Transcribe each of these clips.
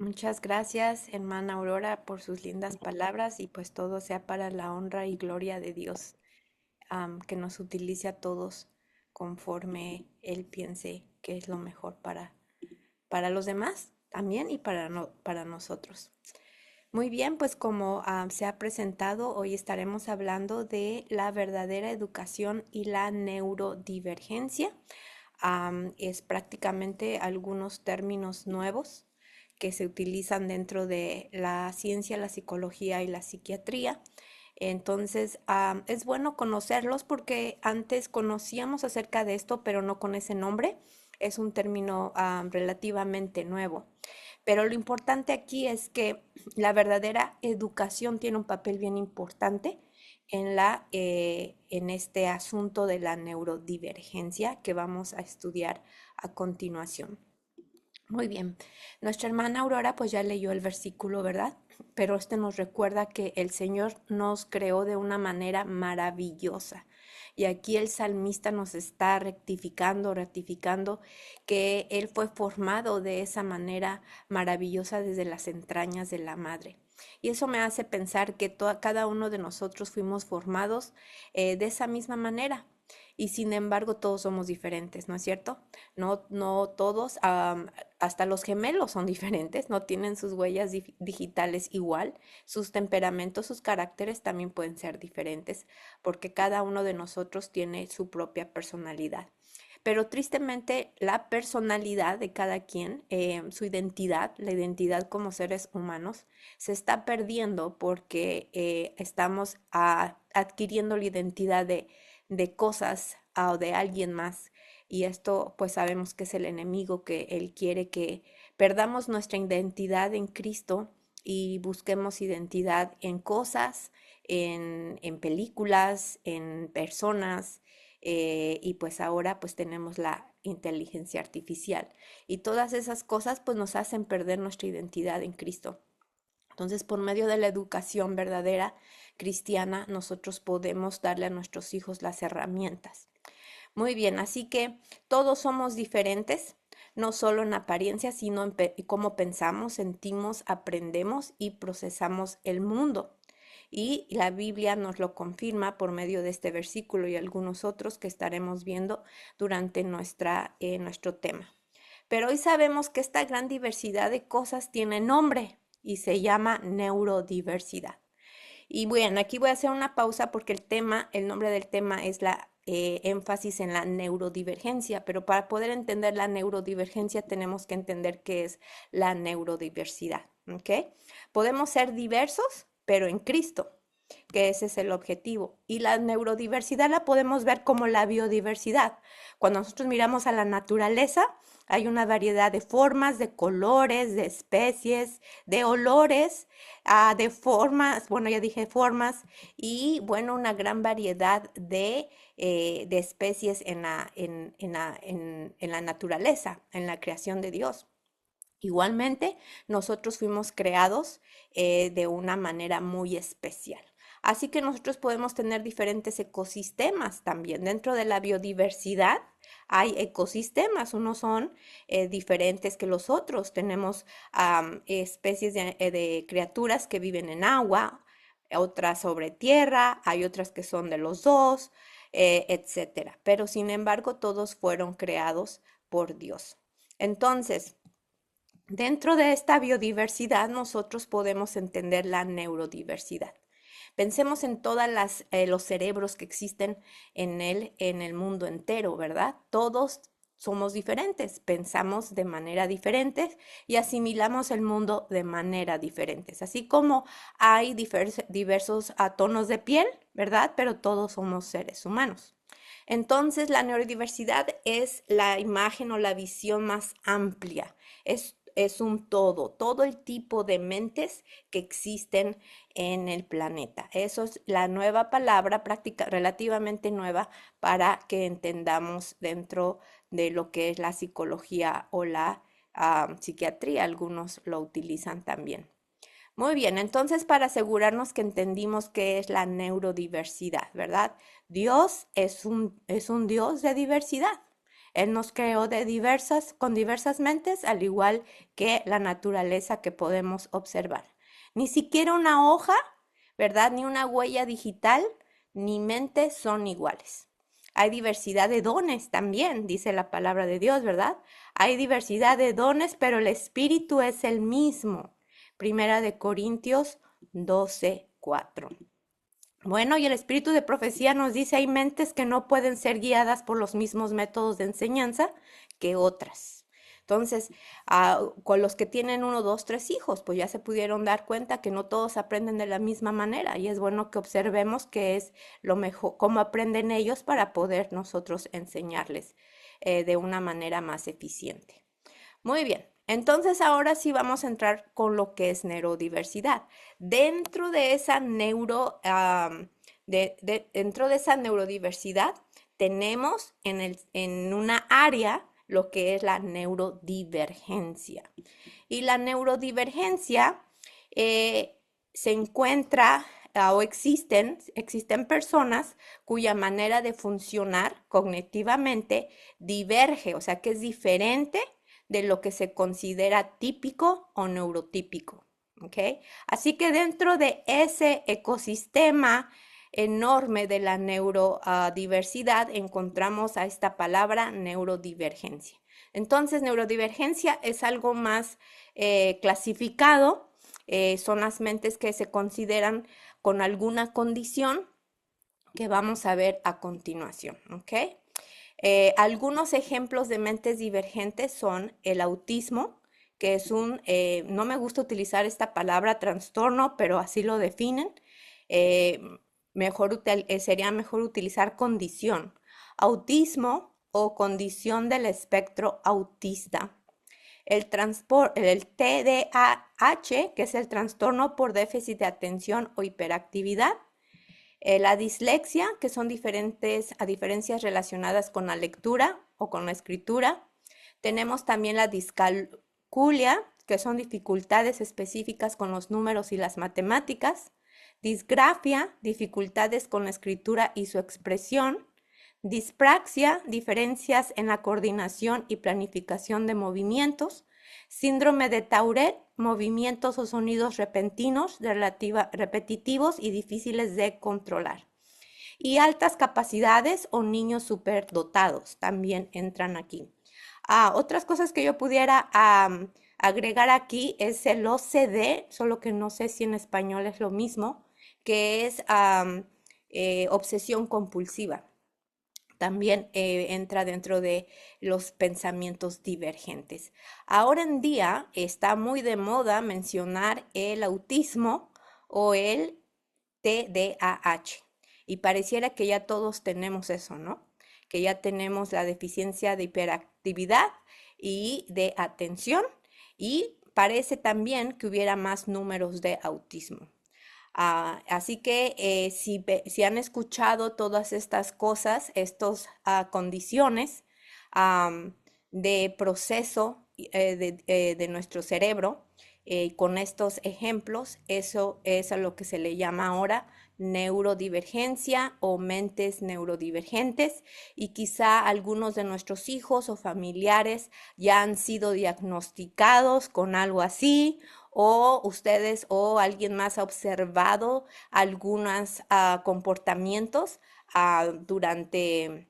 Muchas gracias, hermana Aurora, por sus lindas palabras y pues todo sea para la honra y gloria de Dios, que nos utilice a todos conforme Él piense que es lo mejor para los demás también y para nosotros. Muy bien, pues como se ha presentado, hoy estaremos hablando de la verdadera educación y la neurodivergencia. Es prácticamente algunos términos nuevos que se utilizan dentro de la ciencia, la psicología y la psiquiatría. Entonces, es bueno conocerlos porque antes conocíamos acerca de esto, pero no con ese nombre. Es un término relativamente nuevo. Pero lo importante aquí es que la verdadera educación tiene un papel bien importante en este asunto de la neurodivergencia que vamos a estudiar a continuación. Muy bien, nuestra hermana Aurora pues ya leyó el versículo, ¿verdad? Pero este nos recuerda que el Señor nos creó de una manera maravillosa. Y aquí el salmista nos está ratificando que Él fue formado de esa manera maravillosa desde las entrañas de la madre. Y eso me hace pensar que cada uno de nosotros fuimos formados de esa misma manera. Y sin embargo, todos somos diferentes, ¿no es cierto? No todos, hasta los gemelos son diferentes, no tienen sus huellas digitales igual, sus temperamentos, sus caracteres también pueden ser diferentes, porque cada uno de nosotros tiene su propia personalidad. Pero tristemente la personalidad de cada quien, su identidad, la identidad como seres humanos, se está perdiendo porque estamos adquiriendo la identidad de cosas o de alguien más. Y esto pues sabemos que es el enemigo, que él quiere que perdamos nuestra identidad en Cristo y busquemos identidad en cosas, en películas, en personas, y pues ahora pues tenemos la inteligencia artificial y todas esas cosas pues nos hacen perder nuestra identidad en Cristo. Entonces, por medio de la educación verdadera cristiana, nosotros podemos darle a nuestros hijos las herramientas. Muy bien, así que todos somos diferentes, no solo en apariencia, sino en cómo pensamos, sentimos, aprendemos y procesamos el mundo. Y la Biblia nos lo confirma por medio de este versículo y algunos otros que estaremos viendo durante nuestro tema. Pero hoy sabemos que esta gran diversidad de cosas tiene nombre y se llama neurodiversidad. Y bueno, aquí voy a hacer una pausa porque el nombre del tema es la énfasis en la neurodivergencia, pero para poder entender la neurodivergencia tenemos que entender qué es la neurodiversidad, ¿ok? Podemos ser diversos, pero en Cristo, que ese es el objetivo. Y la neurodiversidad la podemos ver como la biodiversidad. Cuando nosotros miramos a la naturaleza, hay una variedad de formas, de colores, de especies, de olores, de formas, bueno, ya dije formas, y bueno, una gran variedad de especies en la naturaleza, en la creación de Dios. Igualmente, nosotros fuimos creados de una manera muy especial. Así que nosotros podemos tener diferentes ecosistemas también. Dentro de la biodiversidad hay ecosistemas, unos son diferentes que los otros. Tenemos especies de criaturas que viven en agua, otras sobre tierra, hay otras que son de los dos, etcétera. Pero sin embargo, todos fueron creados por Dios. Entonces, dentro de esta biodiversidad, nosotros podemos entender la neurodiversidad. Pensemos en todos los cerebros que existen en el mundo entero, ¿verdad? Todos somos diferentes, pensamos de manera diferente y asimilamos el mundo de manera diferente. Así como hay diversos tonos de piel, ¿verdad? Pero todos somos seres humanos. Entonces, la neurodiversidad es la imagen o la visión más amplia. Es un todo el tipo de mentes que existen en el planeta. Eso es la nueva palabra, práctica relativamente nueva, para que entendamos dentro de lo que es la psicología o la psiquiatría. Algunos lo utilizan también. Muy bien, entonces para asegurarnos que entendimos qué es la neurodiversidad, ¿verdad? Dios es un Dios de diversidad. Él nos creó con diversas mentes, al igual que la naturaleza que podemos observar. Ni siquiera una hoja, ¿verdad? Ni una huella digital, ni mente son iguales. Hay diversidad de dones también, dice la palabra de Dios, ¿verdad? Hay diversidad de dones, pero el espíritu es el mismo. Primera de Corintios 12:4. Bueno, y el espíritu de profecía nos dice, hay mentes que no pueden ser guiadas por los mismos métodos de enseñanza que otras. Entonces, con los que tienen uno, dos, tres hijos, pues ya se pudieron dar cuenta que no todos aprenden de la misma manera y es bueno que observemos qué es lo mejor, cómo aprenden ellos para poder nosotros enseñarles de una manera más eficiente. Muy bien, entonces ahora sí vamos a entrar con lo que es neurodiversidad. Dentro de esa dentro de esa neurodiversidad tenemos en una área lo que es la neurodivergencia. Y la neurodivergencia se encuentra o existen personas cuya manera de funcionar cognitivamente diverge, o sea que es diferente de lo que se considera típico o neurotípico. ¿Ok? Así que dentro de ese ecosistema enorme de la neurodiversidad encontramos a esta palabra neurodivergencia. Entonces, neurodivergencia es algo más clasificado, son las mentes que se consideran con alguna condición que vamos a ver a continuación, ¿ok? Algunos ejemplos de mentes divergentes son el autismo, que es no me gusta utilizar esta palabra trastorno, pero así lo definen. Eh, Sería mejor utilizar condición. Autismo o condición del espectro autista. El TDAH, que es el trastorno por déficit de atención o hiperactividad. La dislexia, que son diferencias relacionadas con la lectura o con la escritura. Tenemos también la discalculia, que son dificultades específicas con los números y las matemáticas. Disgrafia, dificultades con la escritura y su expresión. Dispraxia, diferencias en la coordinación y planificación de movimientos. Síndrome de Tourette, movimientos o sonidos repentinos, repetitivos y difíciles de controlar. Y altas capacidades o niños superdotados también entran aquí. Otras cosas que yo pudiera agregar aquí es el OCD, solo que no sé si en español es lo mismo, que es obsesión compulsiva. También entra dentro de los pensamientos divergentes. Ahora en día está muy de moda mencionar el autismo o el TDAH. Y pareciera que ya todos tenemos eso, ¿no? Que ya tenemos la deficiencia de hiperactividad y de atención. Y parece también que hubiera más números de autismo. Así que si han escuchado todas estas cosas, estas condiciones de proceso de nuestro cerebro, con estos ejemplos, eso es a lo que se le llama ahora neurodivergencia o mentes neurodivergentes, y quizá algunos de nuestros hijos o familiares ya han sido diagnosticados con algo así, o ustedes o alguien más ha observado algunos comportamientos durante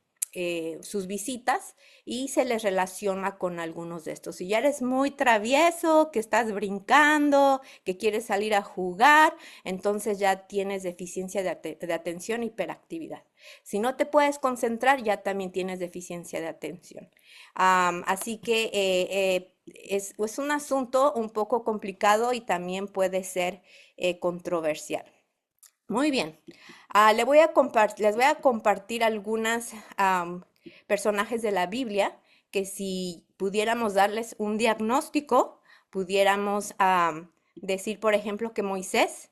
sus visitas y se les relaciona con algunos de estos. Si ya eres muy travieso, que estás brincando, que quieres salir a jugar, entonces ya tienes deficiencia de atención, hiperactividad. Si no te puedes concentrar, ya también tienes deficiencia de atención. Así que es un asunto un poco complicado y también puede ser controversial. Muy bien. Les voy a compartir algunos personajes de la Biblia que si pudiéramos darles un diagnóstico, pudiéramos decir, por ejemplo, que Moisés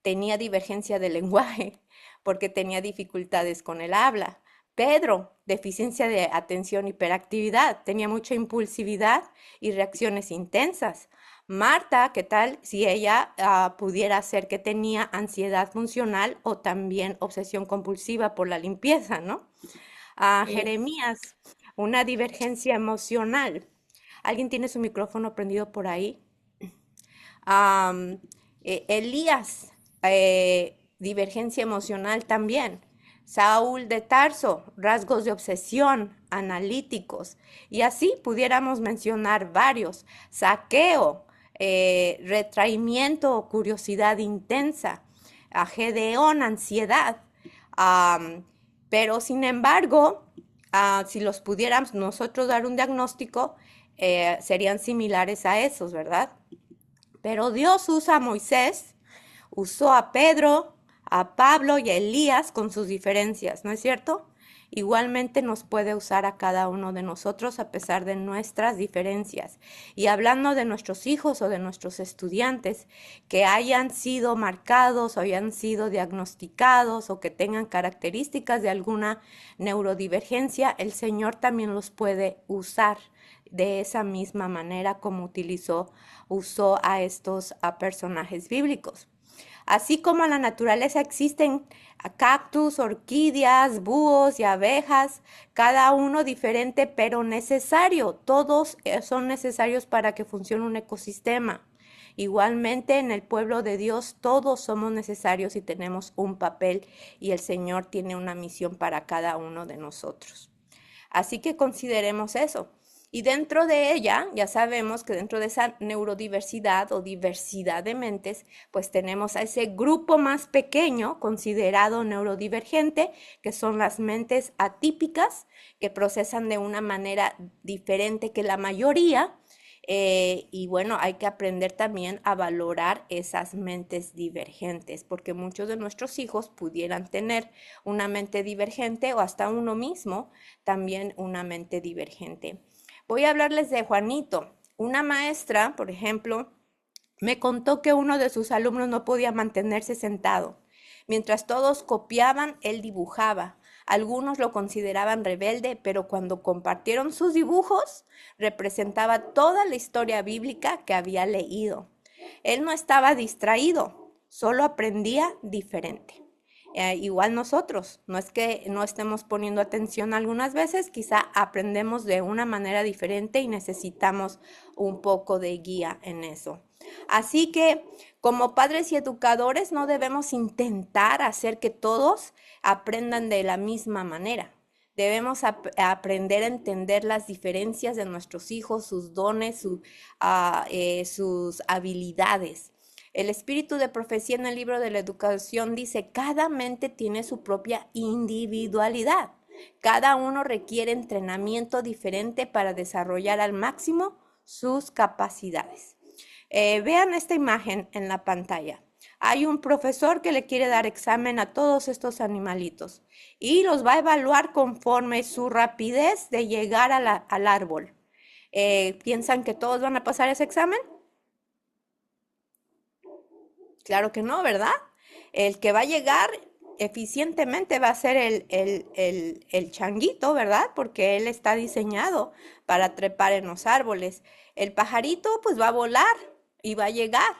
tenía divergencia de lenguaje porque tenía dificultades con el habla. Pedro, deficiencia de atención, hiperactividad, tenía mucha impulsividad y reacciones intensas. Marta, ¿qué tal si ella pudiera ser que tenía ansiedad funcional o también obsesión compulsiva por la limpieza, ¿no? Sí, Jeremías, Una divergencia emocional. ¿Alguien tiene su micrófono prendido por ahí? Elías, divergencia emocional también. Saúl de Tarso, rasgos de obsesión, analíticos. Y así pudiéramos mencionar varios. Saqueo, retraimiento o curiosidad intensa. A Gedeón, ansiedad. Am, pero sin embargo, si los pudiéramos nosotros dar un diagnóstico, serían similares a esos, ¿verdad? Pero Dios usa a Moisés, usó a Pedro, a Pablo y a Elías con sus diferencias, ¿no es cierto? Igualmente nos puede usar a cada uno de nosotros a pesar de nuestras diferencias. Y hablando de nuestros hijos o de nuestros estudiantes que hayan sido marcados o hayan sido diagnosticados o que tengan características de alguna neurodivergencia, el Señor también los puede usar de esa misma manera como usó a estos personajes bíblicos. Así como en la naturaleza existen cactus, orquídeas, búhos y abejas, cada uno diferente pero necesario. Todos son necesarios para que funcione un ecosistema. Igualmente en el pueblo de Dios todos somos necesarios y tenemos un papel y el Señor tiene una misión para cada uno de nosotros. Así que consideremos eso. Y dentro de ella, ya sabemos que dentro de esa neurodiversidad o diversidad de mentes, pues tenemos a ese grupo más pequeño considerado neurodivergente, que son las mentes atípicas, que procesan de una manera diferente que la mayoría. Y bueno, hay que aprender también a valorar esas mentes divergentes, porque muchos de nuestros hijos pudieran tener una mente divergente o hasta uno mismo también una mente divergente. Voy a hablarles de Juanito. Una maestra, por ejemplo, me contó que uno de sus alumnos no podía mantenerse sentado. Mientras todos copiaban, él dibujaba. Algunos lo consideraban rebelde, pero cuando compartieron sus dibujos, representaba toda la historia bíblica que había leído. Él no estaba distraído, solo aprendía diferente. Igual nosotros, no es que no estemos poniendo atención algunas veces, quizá aprendemos de una manera diferente y necesitamos un poco de guía en eso. Así que como padres y educadores no debemos intentar hacer que todos aprendan de la misma manera. Debemos aprender a entender las diferencias de nuestros hijos, sus dones, sus habilidades. El espíritu de profecía en el libro de la educación dice, cada mente tiene su propia individualidad. Cada uno requiere entrenamiento diferente para desarrollar al máximo sus capacidades. Vean esta imagen en la pantalla. Hay un profesor que le quiere dar examen a todos estos animalitos y los va a evaluar conforme su rapidez de llegar al árbol. ¿Piensan que todos van a pasar ese examen? Claro que no, ¿verdad? El que va a llegar eficientemente va a ser el changuito, ¿verdad? Porque él está diseñado para trepar en los árboles. El pajarito pues va a volar y va a llegar,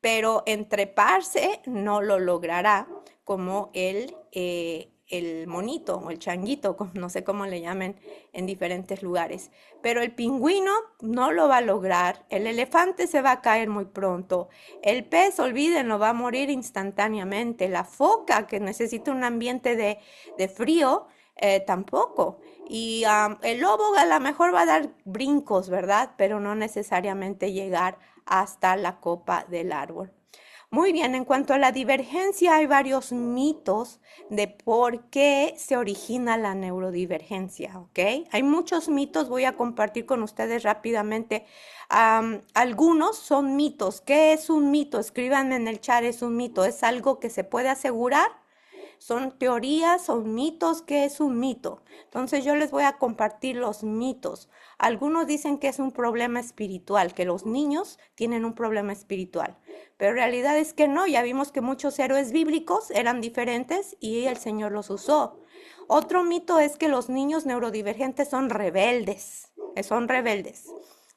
pero en treparse no lo logrará como el monito o el changuito, no sé cómo le llamen en diferentes lugares. Pero el pingüino no lo va a lograr, el elefante se va a caer muy pronto, el pez, olvídenlo, va a morir instantáneamente, la foca que necesita un ambiente de frío, tampoco. Y el lobo a lo mejor va a dar brincos, ¿verdad? Pero no necesariamente llegar hasta la copa del árbol. Muy bien, en cuanto a la divergencia, hay varios mitos de por qué se origina la neurodivergencia, ¿ok? Hay muchos mitos, voy a compartir con ustedes rápidamente. Algunos son mitos. ¿Qué es un mito? Escríbanme en el chat, es un mito. ¿Es algo que se puede asegurar? Son teorías, son mitos. ¿Qué es un mito? Entonces yo les voy a compartir los mitos. Algunos dicen que es un problema espiritual, que los niños tienen un problema espiritual, pero en realidad es que no. Ya vimos que muchos héroes bíblicos eran diferentes y el Señor los usó. Otro mito es que los niños neurodivergentes son rebeldes, son rebeldes.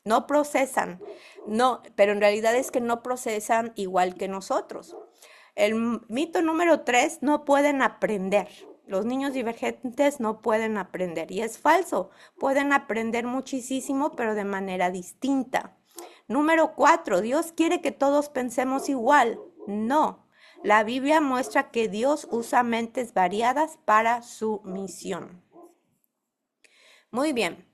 No procesan, no, pero en realidad es que no procesan igual que nosotros. El mito número 3, no pueden aprender. Los niños divergentes no pueden aprender y es falso. Pueden aprender muchísimo, pero de manera distinta. Número 4, Dios quiere que todos pensemos igual. No. La Biblia muestra que Dios usa mentes variadas para su misión. Muy bien.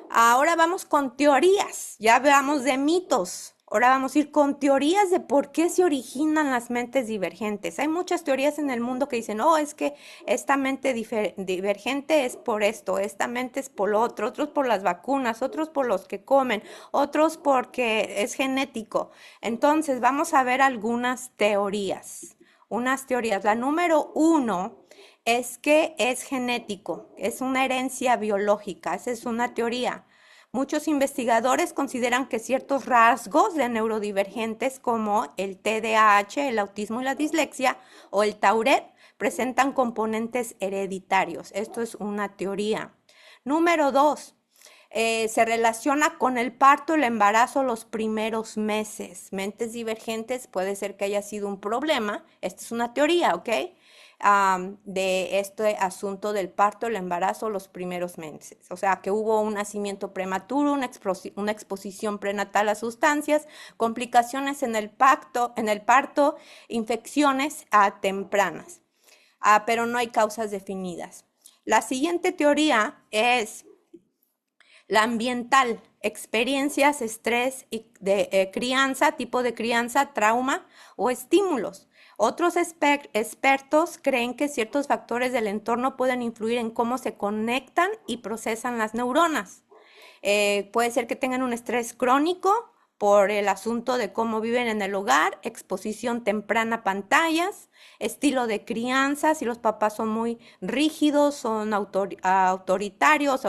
Ahora vamos con teorías. Ya hablamos de mitos. Ahora vamos a ir con teorías de por qué se originan las mentes divergentes. Hay muchas teorías en el mundo que dicen, oh, es que esta mente divergente es por esto, esta mente es por lo otro, otros por las vacunas, otros por los que comen, otros porque es genético. Entonces, vamos a ver algunas teorías. Unas teorías. La número 1 es que es genético, es una herencia biológica, esa es una teoría. Muchos investigadores consideran que ciertos rasgos de neurodivergentes como el TDAH, el autismo y la dislexia o el Tourette presentan componentes hereditarios. Esto es una teoría. Número 2, se relaciona con el parto, el embarazo, los primeros meses. Mentes divergentes puede ser que haya sido un problema. Esta es una teoría, ¿ok? De este asunto del parto, el embarazo, los primeros meses. O sea, que hubo un nacimiento prematuro, una exposición prenatal a sustancias, complicaciones en el parto, infecciones tempranas. Pero no hay causas definidas. La siguiente teoría es la ambiental, experiencias, estrés de crianza, tipo de crianza, trauma o estímulos. Otros expertos creen que ciertos factores del entorno pueden influir en cómo se conectan y procesan las neuronas. Puede ser que tengan un estrés crónico por el asunto de cómo viven en el hogar, exposición temprana a pantallas, estilo de crianza, si los papás son muy rígidos, son autoritarios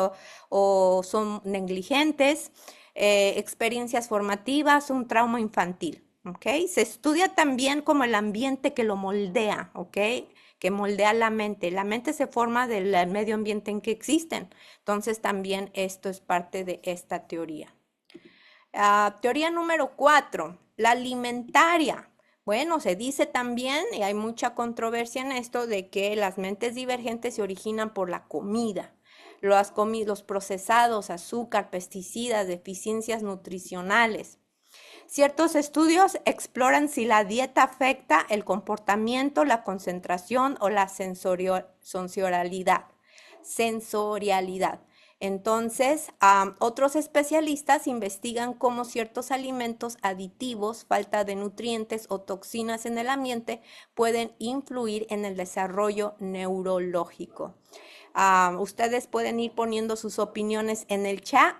o son negligentes, experiencias formativas, un trauma infantil. ¿Ok? Se estudia también como el ambiente que lo moldea, ¿ok? Que moldea la mente. La mente se forma del medio ambiente en que existen. Entonces también esto es parte de esta teoría. Teoría número 4, la alimentaria. Bueno, se dice también, y hay mucha controversia en esto, de que las mentes divergentes se originan por la comida. Los procesados, azúcar, pesticidas, deficiencias nutricionales. Ciertos estudios exploran si la dieta afecta el comportamiento, la concentración o la sensorialidad. Entonces, otros especialistas investigan cómo ciertos alimentos aditivos, falta de nutrientes o toxinas en el ambiente pueden influir en el desarrollo neurológico. Ustedes pueden ir poniendo sus opiniones en el chat.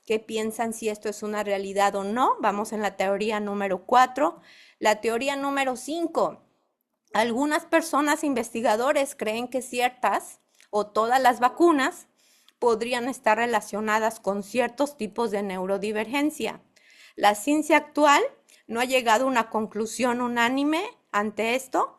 ¿Qué piensan si esto es una realidad o no? Vamos en la teoría número 4. La teoría número 5. Algunas personas investigadores creen que ciertas o todas las vacunas podrían estar relacionadas con ciertos tipos de neurodivergencia. La ciencia actual no ha llegado a una conclusión unánime ante esto,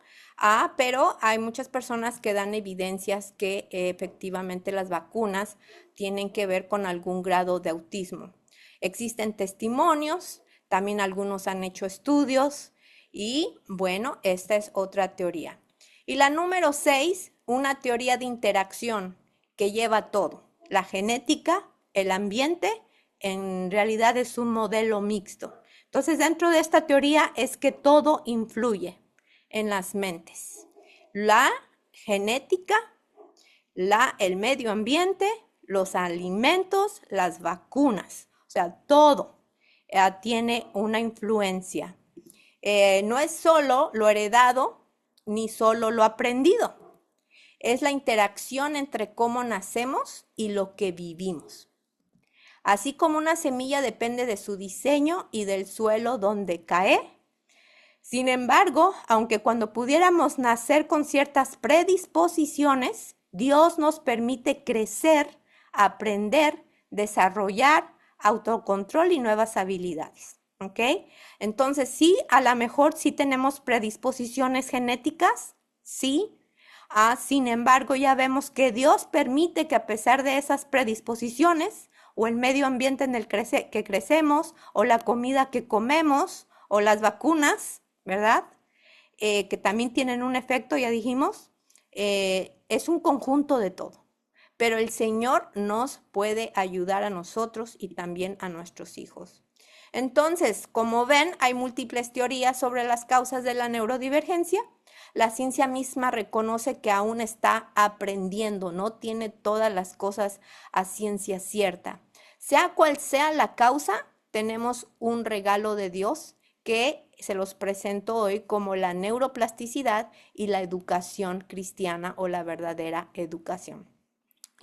pero hay muchas personas que dan evidencias que efectivamente las vacunas tienen que ver con algún grado de autismo. Existen testimonios, también algunos han hecho estudios y bueno, esta es otra teoría. Y la número 6, una teoría de interacción que lleva todo. La genética, el ambiente, en realidad es un modelo mixto. Entonces, dentro de esta teoría es que todo influye en las mentes. La genética, el medio ambiente, los alimentos, las vacunas. O sea, todo tiene una influencia. No es solo lo heredado ni solo lo aprendido. Es la interacción entre cómo nacemos y lo que vivimos. Así como una semilla depende de su diseño y del suelo donde cae. Sin embargo, aunque cuando pudiéramos nacer con ciertas predisposiciones, Dios nos permite crecer, aprender, desarrollar autocontrol y nuevas habilidades. ¿Ok? Entonces, sí, a lo mejor sí tenemos predisposiciones genéticas, sí. Sin embargo, ya vemos que Dios permite que a pesar de esas predisposiciones, o el medio ambiente en el que crecemos, o la comida que comemos, o las vacunas, ¿verdad? Que también tienen un efecto, ya dijimos, es un conjunto de todo. Pero el Señor nos puede ayudar a nosotros y también a nuestros hijos. Entonces, como ven, hay múltiples teorías sobre las causas de la neurodivergencia. La ciencia misma reconoce que aún está aprendiendo, no tiene todas las cosas a ciencia cierta. Sea cual sea la causa, tenemos un regalo de Dios que se los presento hoy como la neuroplasticidad y la educación cristiana o la verdadera educación.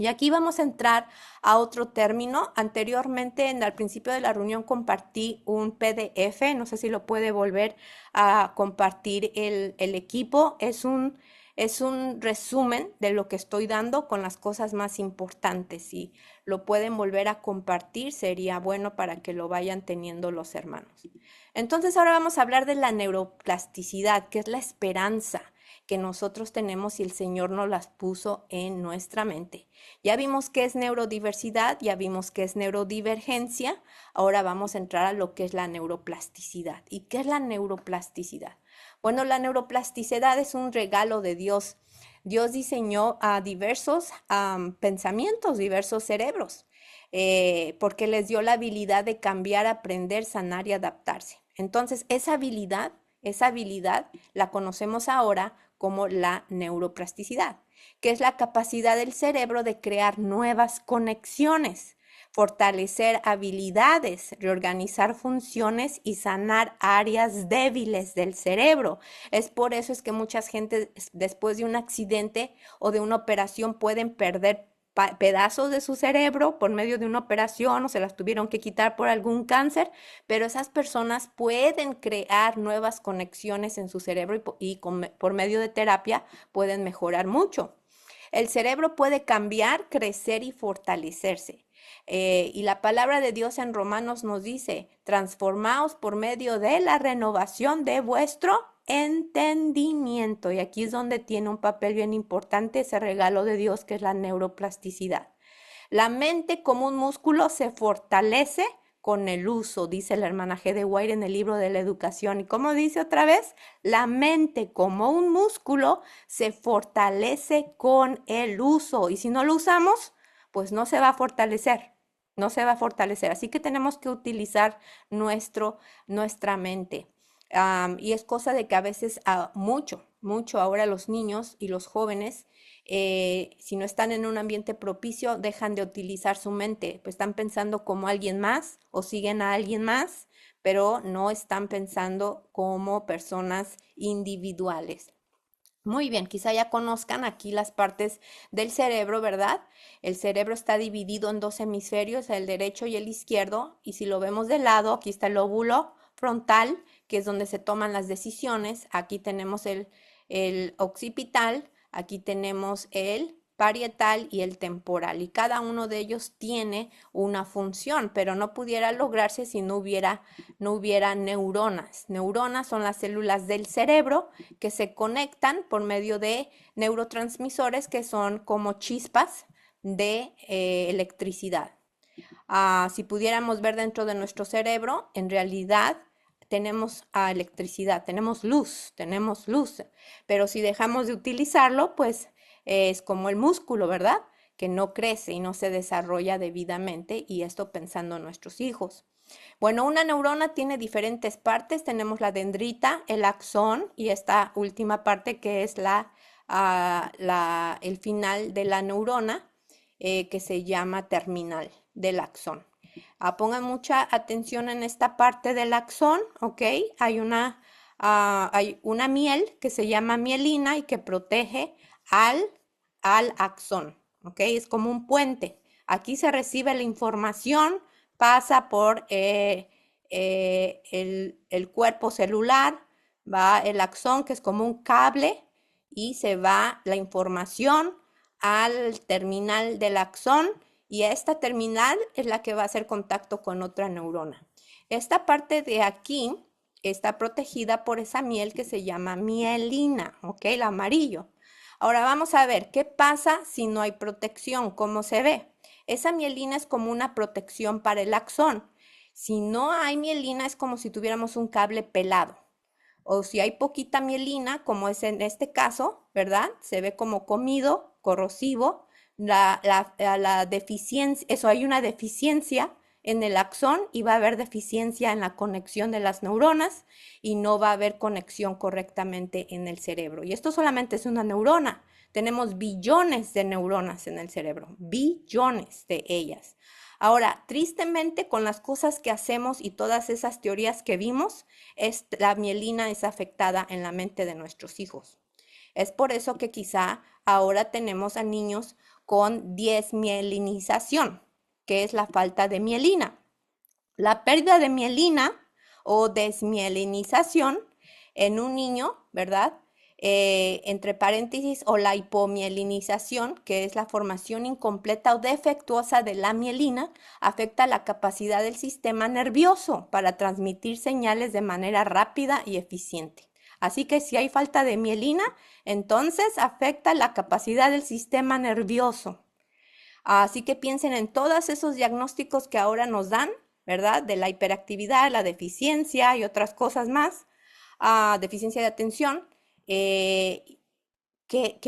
Y aquí vamos a entrar a otro término. Anteriormente, al principio de la reunión, compartí un PDF. No sé si lo puede volver a compartir el equipo. Es un resumen de lo que estoy dando con las cosas más importantes. Si lo pueden volver a compartir, sería bueno para que lo vayan teniendo los hermanos. Entonces, ahora vamos a hablar de la neuroplasticidad, que es la esperanza que nosotros tenemos y el Señor nos las puso en nuestra mente. Ya vimos qué es neurodiversidad, ya vimos qué es neurodivergencia, ahora vamos a entrar a lo que es la neuroplasticidad. ¿Y qué es la neuroplasticidad? Bueno, la neuroplasticidad es un regalo de Dios. Dios diseñó a diversos pensamientos, diversos cerebros, porque les dio la habilidad de cambiar, aprender, sanar y adaptarse. Entonces, esa habilidad la conocemos ahora como la neuroplasticidad, que es la capacidad del cerebro de crear nuevas conexiones, fortalecer habilidades, reorganizar funciones y sanar áreas débiles del cerebro. Es por eso es que mucha gente después de un accidente o de una operación pueden perder pedazos de su cerebro por medio de una operación o se las tuvieron que quitar por algún cáncer, pero esas personas pueden crear nuevas conexiones en su cerebro por medio de terapia pueden mejorar mucho. El cerebro puede cambiar, crecer y fortalecerse. Y la palabra de Dios en Romanos nos dice, transformaos por medio de la renovación de vuestro entendimiento. Y aquí es donde tiene un papel bien importante ese regalo de Dios que es la neuroplasticidad. La mente como un músculo se fortalece con el uso, dice la hermana G. de White en el libro de la educación. ¿Y cómo dice otra vez? La mente como un músculo se fortalece con el uso. Y si no lo usamos, pues no se va a fortalecer. No se va a fortalecer. Así que tenemos que utilizar nuestra mente. Y es cosa de que a veces mucho ahora los niños y los jóvenes si no están en un ambiente propicio, dejan de utilizar su mente, pues están pensando como alguien más o siguen a alguien más, pero no están pensando como personas individuales. Muy bien, quizá ya conozcan aquí las partes del cerebro, ¿verdad? El cerebro está dividido en dos hemisferios, el derecho y el izquierdo, y si lo vemos de lado, aquí está el lóbulo frontal, que es donde se toman las decisiones, aquí tenemos el occipital, aquí tenemos el parietal y el temporal, y cada uno de ellos tiene una función, pero no pudiera lograrse si no hubiera neuronas. Neuronas son las células del cerebro que se conectan por medio de neurotransmisores que son como chispas de electricidad. Si pudiéramos ver dentro de nuestro cerebro, en realidad tenemos electricidad, tenemos luz, pero si dejamos de utilizarlo, pues es como el músculo, ¿verdad? Que no crece y no se desarrolla debidamente, y esto pensando en nuestros hijos. Bueno, una neurona tiene diferentes partes. Tenemos la dendrita, el axón y esta última parte que es el final de la neurona, que se llama terminal del axón. Pongan mucha atención en esta parte del axón, ¿ok? Hay una miel que se llama mielina y que protege al, al axón, ¿ok? Es como un puente. Aquí se recibe la información, pasa por el cuerpo celular, va el axón, que es como un cable, y se va la información al terminal del axón, y esta terminal es la que va a hacer contacto con otra neurona. Esta parte de aquí está protegida por esa miel que se llama mielina, ¿ok? El amarillo. Ahora vamos a ver qué pasa si no hay protección, cómo se ve. Esa mielina es como una protección para el axón. Si no hay mielina es como si tuviéramos un cable pelado. o si hay poquita mielina, como es en este caso, ¿verdad? Se ve como comido, corrosivo, la deficiencia, eso hay una deficiencia en el axón y va a haber deficiencia en la conexión de las neuronas y no va a haber conexión correctamente en el cerebro. Y esto solamente es una neurona. Tenemos billones de neuronas en el cerebro, billones de ellas. Ahora, tristemente, con las cosas que hacemos y todas esas teorías que vimos, la mielina es afectada en la mente de nuestros hijos. Es por eso que quizá ahora tenemos a niños con desmielinización, que es la falta de mielina. La pérdida de mielina o desmielinización en un niño, ¿verdad? Entre paréntesis, o la hipomielinización, que es la formación incompleta o defectuosa de la mielina, afecta la capacidad del sistema nervioso para transmitir señales de manera rápida y eficiente. Así que si hay falta de mielina, entonces afecta la capacidad del sistema nervioso. Así que piensen en todos esos diagnósticos que ahora nos dan, ¿verdad? De la hiperactividad, la deficiencia y otras cosas más, deficiencia de atención. ¿Qué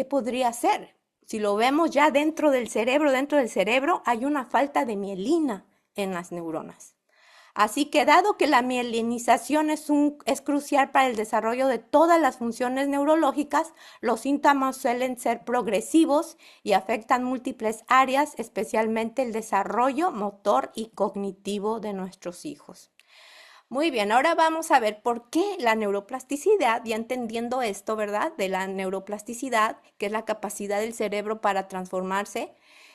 podría ser? Si lo vemos ya dentro del cerebro hay una falta de mielina en las neuronas. Así que dado que la mielinización es crucial para el desarrollo de todas las funciones neurológicas, los síntomas suelen ser progresivos y afectan múltiples áreas, especialmente el desarrollo motor y cognitivo de nuestros hijos. Muy bien, ahora vamos a ver por qué la neuroplasticidad, ya entendiendo esto, ¿verdad? De la neuroplasticidad, que es la capacidad del cerebro para transformarse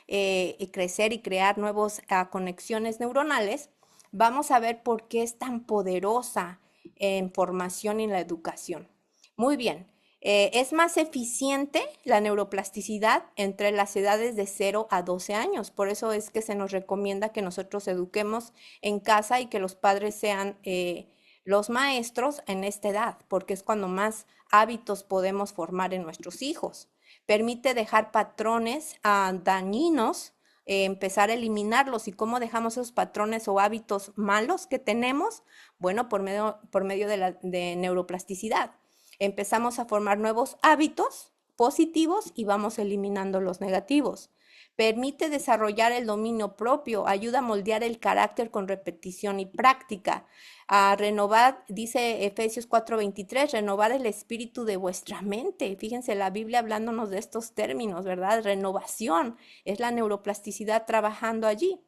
y crecer y crear nuevas conexiones neuronales. Vamos a ver por qué es tan poderosa en formación y en la educación. Muy bien, es más eficiente la neuroplasticidad entre las edades de 0 a 12 años. Por eso es que se nos recomienda que nosotros eduquemos en casa y que los padres sean los maestros en esta edad, porque es cuando más hábitos podemos formar en nuestros hijos. Permite dejar patrones dañinos, empezar a eliminarlos. ¿Y cómo dejamos esos patrones o hábitos malos que tenemos? Bueno, por medio de neuroplasticidad. Empezamos a formar nuevos hábitos positivos y vamos eliminando los negativos. Permite desarrollar el dominio propio, ayuda a moldear el carácter con repetición y práctica. A renovar, dice Efesios 4:23, renovar el espíritu de vuestra mente. Fíjense, la Biblia hablándonos de estos términos, ¿verdad? Renovación, es la neuroplasticidad trabajando allí.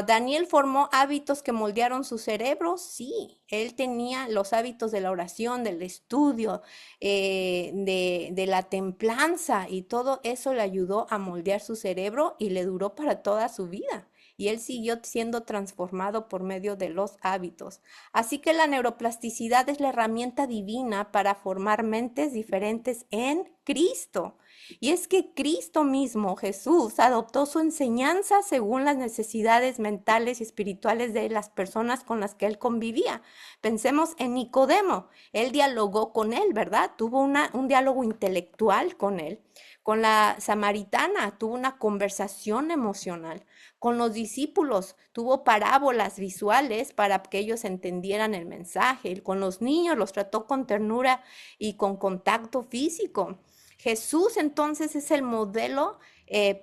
Daniel formó hábitos que moldearon su cerebro, sí, él tenía los hábitos de la oración, del estudio, de la templanza y todo eso le ayudó a moldear su cerebro y le duró para toda su vida. Y él siguió siendo transformado por medio de los hábitos. Así que la neuroplasticidad es la herramienta divina para formar mentes diferentes en Cristo. Y es que Cristo mismo, Jesús, adoptó su enseñanza según las necesidades mentales y espirituales de las personas con las que él convivía. Pensemos en Nicodemo. Él dialogó con él, ¿verdad? Tuvo un diálogo intelectual con él. Con la samaritana tuvo una conversación emocional. Con los discípulos tuvo parábolas visuales para que ellos entendieran el mensaje. Con los niños los trató con ternura y con contacto físico. Jesús entonces es el modelo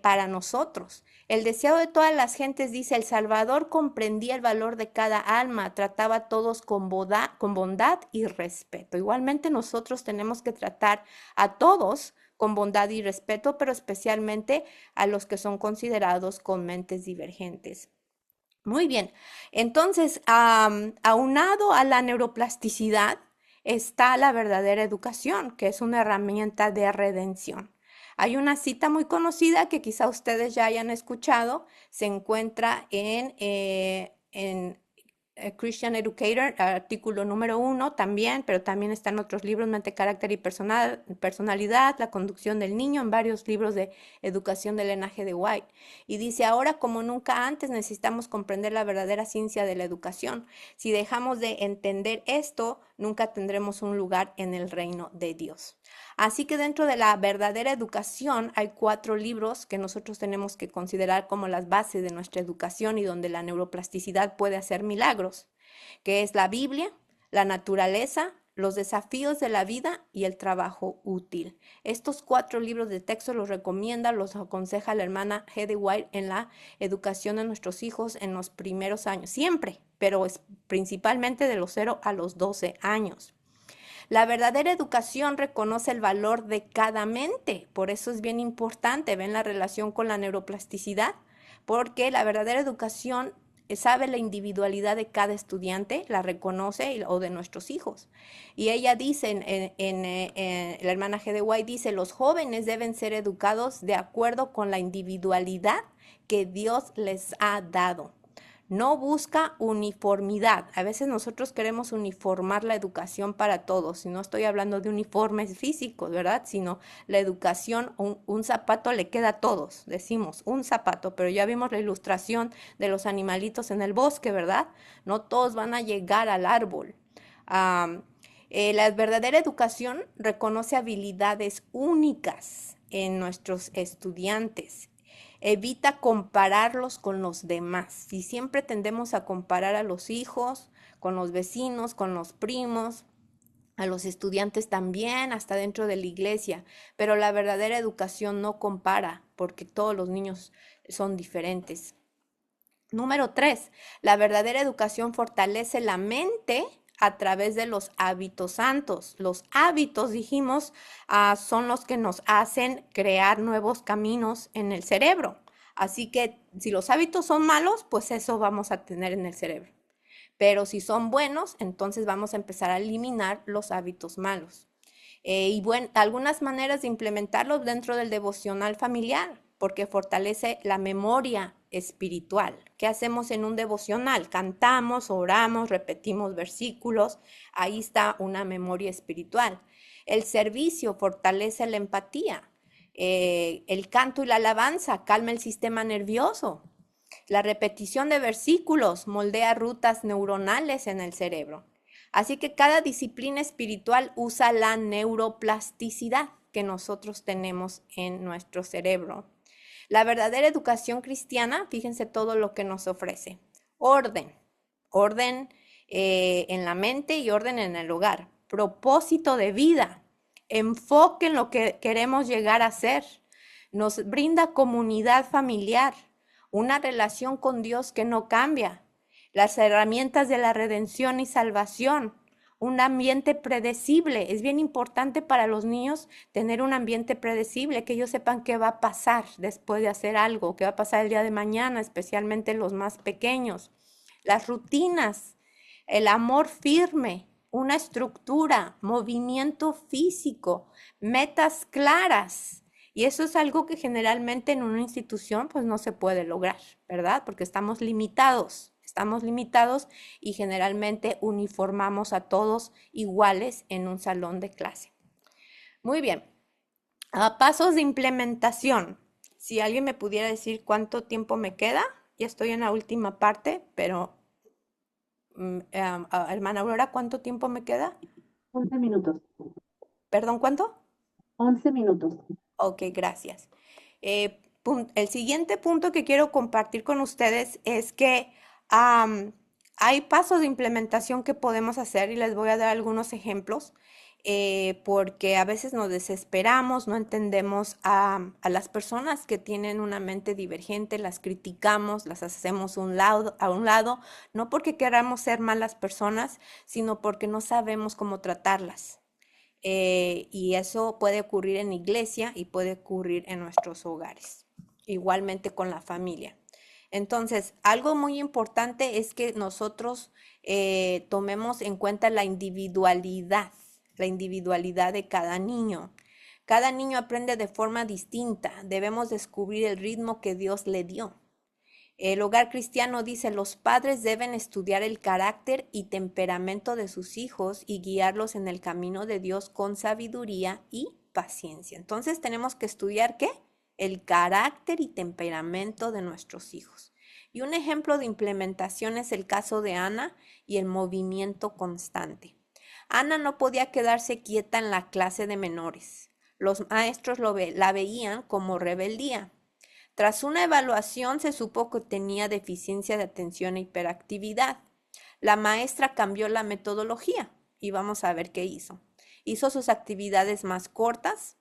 para nosotros. El deseo de todas las gentes, dice, el Salvador comprendía el valor de cada alma, trataba a todos con bondad y respeto. Igualmente nosotros tenemos que tratar a todos con bondad y respeto, pero especialmente a los que son considerados con mentes divergentes. Muy bien, entonces, aunado a la neuroplasticidad está la verdadera educación, que es una herramienta de redención. Hay una cita muy conocida que quizá ustedes ya hayan escuchado, se encuentra en Christian Educator, artículo número 1 también, pero también están otros libros, Mente, Carácter y Personalidad, La conducción del niño, en varios libros de educación del linaje de White. Y dice, ahora como nunca antes necesitamos comprender la verdadera ciencia de la educación. Si dejamos de entender esto, nunca tendremos un lugar en el reino de Dios. Así que dentro de la verdadera educación hay 4 libros que nosotros tenemos que considerar como las bases de nuestra educación y donde la neuroplasticidad puede hacer milagros, que es la Biblia, la naturaleza, los desafíos de la vida y el trabajo útil. Estos 4 libros de texto los recomienda, los aconseja la hermana Heidi White en la educación de nuestros hijos en los primeros años, siempre, pero es principalmente de los 0 a los 12 años. La verdadera educación reconoce el valor de cada mente, por eso es bien importante, ven la relación con la neuroplasticidad, porque la verdadera educación sabe la individualidad de cada estudiante, la reconoce o de nuestros hijos. Y ella dice, la hermana G. de White dice, los jóvenes deben ser educados de acuerdo con la individualidad que Dios les ha dado. No busca uniformidad. A veces nosotros queremos uniformar la educación para todos. Y no estoy hablando de uniformes físicos, ¿verdad? Sino la educación, un zapato le queda a todos. Decimos un zapato, pero ya vimos la ilustración de los animalitos en el bosque, ¿verdad? No todos van a llegar al árbol. La verdadera educación reconoce habilidades únicas en nuestros estudiantes. Evita compararlos con los demás. Y siempre tendemos a comparar a los hijos, con los vecinos, con los primos, a los estudiantes también, hasta dentro de la iglesia. Pero la verdadera educación no compara, porque todos los niños son diferentes. Número 3, la verdadera educación fortalece la mente a través de los hábitos santos. Los hábitos, dijimos, son los que nos hacen crear nuevos caminos en el cerebro. Así que si los hábitos son malos, pues eso vamos a tener en el cerebro. Pero si son buenos, entonces vamos a empezar a eliminar los hábitos malos. Y bueno, algunas maneras de implementarlos dentro del devocional familiar, porque fortalece la memoria espiritual. ¿Qué hacemos en un devocional? Cantamos, oramos, repetimos versículos. Ahí está una memoria espiritual. El servicio fortalece la empatía. El canto y la alabanza calma el sistema nervioso. La repetición de versículos moldea rutas neuronales en el cerebro. Así que cada disciplina espiritual usa la neuroplasticidad que nosotros tenemos en nuestro cerebro. La verdadera educación cristiana, fíjense todo lo que nos ofrece. Orden, orden en la mente y orden en el hogar. Propósito de vida, enfoque en lo que queremos llegar a ser. Nos brinda comunidad familiar, una relación con Dios que no cambia, las herramientas de la redención y salvación, un ambiente predecible. Es bien importante para los niños tener un ambiente predecible, que ellos sepan qué va a pasar después de hacer algo, qué va a pasar el día de mañana, especialmente los más pequeños. Las rutinas, el amor firme, una estructura, movimiento físico, metas claras. Y eso es algo que generalmente en una institución pues no se puede lograr, ¿verdad? Porque estamos limitados y generalmente uniformamos a todos iguales en un salón de clase. Muy bien, pasos de implementación. Si alguien me pudiera decir cuánto tiempo me queda, ya estoy en la última parte, pero hermana Aurora, ¿cuánto tiempo me queda? 11 minutos. ¿Perdón, cuánto? 11 minutos. Ok, gracias. El siguiente punto que quiero compartir con ustedes es que hay pasos de implementación que podemos hacer y les voy a dar algunos ejemplos porque a veces nos desesperamos, no entendemos a las personas que tienen una mente divergente, las criticamos, las hacemos a un lado, no porque queramos ser malas personas, sino porque no sabemos cómo tratarlas. Y eso puede ocurrir en iglesia y puede ocurrir en nuestros hogares, igualmente con la familia. Entonces, algo muy importante es que nosotros tomemos en cuenta la individualidad de cada niño. Cada niño aprende de forma distinta. Debemos descubrir el ritmo que Dios le dio. El hogar cristiano dice, los padres deben estudiar el carácter y temperamento de sus hijos y guiarlos en el camino de Dios con sabiduría y paciencia. Entonces tenemos que estudiar ¿qué? El carácter y temperamento de nuestros hijos. Y un ejemplo de implementación es el caso de Ana y el movimiento constante. Ana no podía quedarse quieta en la clase de menores. Los maestros la veían como rebeldía. Tras una evaluación se supo que tenía deficiencia de atención e hiperactividad. La maestra cambió la metodología y vamos a ver qué hizo. Hizo sus actividades más cortas,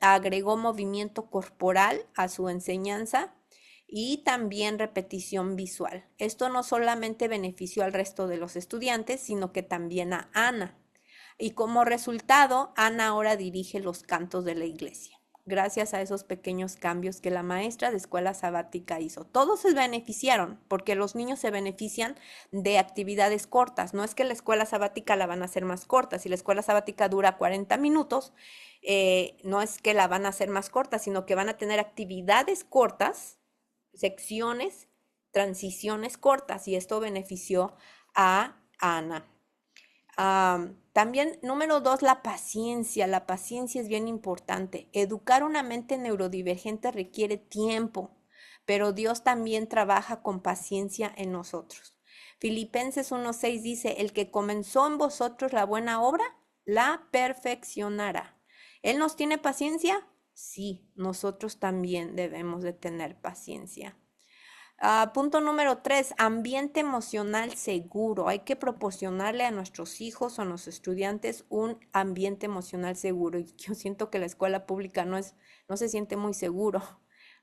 agregó movimiento corporal a su enseñanza y también repetición visual. Esto no solamente benefició al resto de los estudiantes, sino que también a Ana. Y como resultado, Ana ahora dirige los cantos de la iglesia, gracias a esos pequeños cambios que la maestra de escuela sabática hizo. Todos se beneficiaron, porque los niños se benefician de actividades cortas. No es que la escuela sabática la van a hacer más corta. Si la escuela sabática dura 40 minutos, no es que la van a hacer más corta, sino que van a tener actividades cortas, secciones, transiciones cortas, y esto benefició a Ana. También, número 2, la paciencia. La paciencia es bien importante. Educar una mente neurodivergente requiere tiempo, pero Dios también trabaja con paciencia en nosotros. Filipenses 1:6 dice, el que comenzó en vosotros la buena obra, la perfeccionará. ¿Él nos tiene paciencia? Sí, nosotros también debemos de tener paciencia. Punto número 3, ambiente emocional seguro. Hay que proporcionarle a nuestros hijos o a los estudiantes un ambiente emocional seguro. Y yo siento que la escuela pública no se siente muy seguro.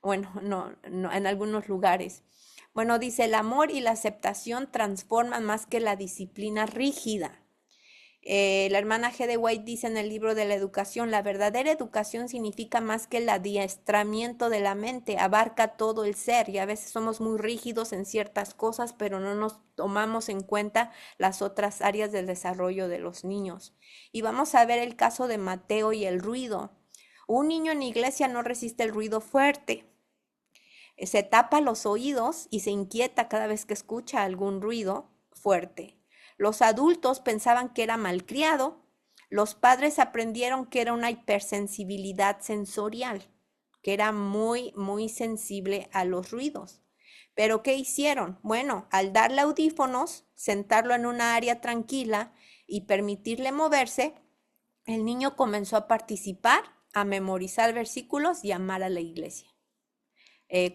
Bueno, no, en algunos lugares. Bueno, dice, el amor y la aceptación transforman más que la disciplina rígida. La hermana G. de White dice en el libro de la educación, la verdadera educación significa más que el adiestramiento de la mente, abarca todo el ser, y a veces somos muy rígidos en ciertas cosas, pero no nos tomamos en cuenta las otras áreas del desarrollo de los niños. Y vamos a ver el caso de Mateo y el ruido. Un niño en iglesia no resiste el ruido fuerte. Se tapa los oídos y se inquieta cada vez que escucha algún ruido fuerte. Los adultos pensaban que era malcriado. Los padres aprendieron que era una hipersensibilidad sensorial, que era muy, muy sensible a los ruidos. Pero ¿qué hicieron? Bueno, al darle audífonos, sentarlo en una área tranquila y permitirle moverse, el niño comenzó a participar, a memorizar versículos y a amar a la iglesia.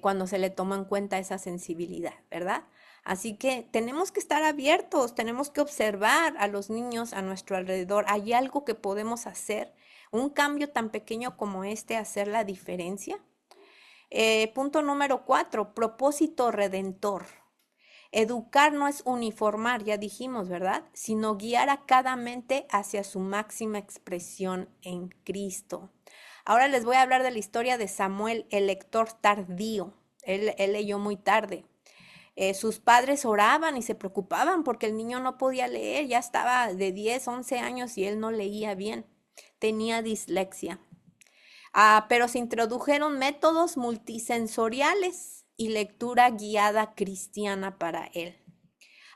Cuando se le toma en cuenta esa sensibilidad, ¿verdad? Así que tenemos que estar abiertos, tenemos que observar a los niños a nuestro alrededor. ¿Hay algo que podemos hacer? ¿Un cambio tan pequeño como este hacer la diferencia? Punto número 4, propósito redentor. Educar no es uniformar, ya dijimos, ¿verdad? Sino guiar a cada mente hacia su máxima expresión en Cristo. Ahora les voy a hablar de la historia de Samuel, el lector tardío. Él leyó muy tarde. Sus padres oraban y se preocupaban porque el niño no podía leer, ya estaba de 10, 11 años y él no leía bien. Tenía dislexia. Pero se introdujeron métodos multisensoriales y lectura guiada cristiana para él.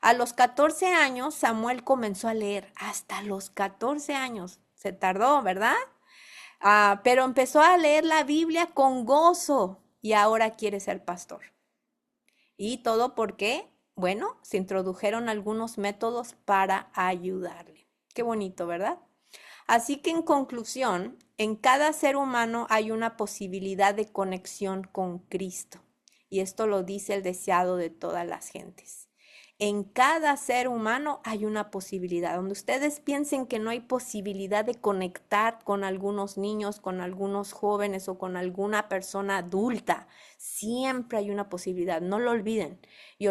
A los 14 años, Samuel comenzó a leer, hasta los 14 años. Se tardó, ¿verdad? Pero empezó a leer la Biblia con gozo y ahora quiere ser pastor. Y todo porque, bueno, se introdujeron algunos métodos para ayudarle. Qué bonito, ¿verdad? Así que en conclusión, en cada ser humano hay una posibilidad de conexión con Cristo. Y esto lo dice el deseado de todas las gentes. En cada ser humano hay una posibilidad. Donde ustedes piensen que no hay posibilidad de conectar con algunos niños, con algunos jóvenes o con alguna persona adulta, siempre hay una posibilidad. No lo olviden. Y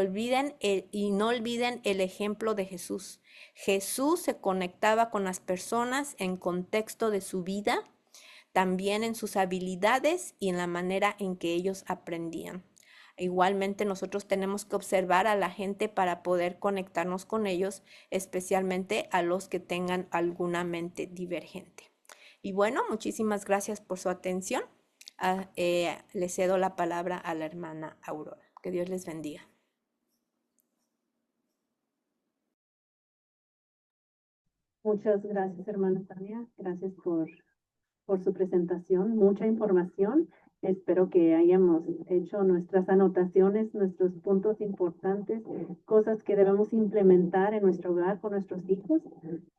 no olviden el ejemplo de Jesús. Jesús se conectaba con las personas en contexto de su vida, también en sus habilidades y en la manera en que ellos aprendían. Igualmente nosotros tenemos que observar a la gente para poder conectarnos con ellos, especialmente a los que tengan alguna mente divergente. Y bueno, muchísimas gracias por su atención. Le cedo la palabra a la hermana Aurora. Que Dios les bendiga. Muchas gracias, hermana Tania. Gracias por su presentación. Mucha información. Espero que hayamos hecho nuestras anotaciones, nuestros puntos importantes, cosas que debemos implementar en nuestro hogar con nuestros hijos,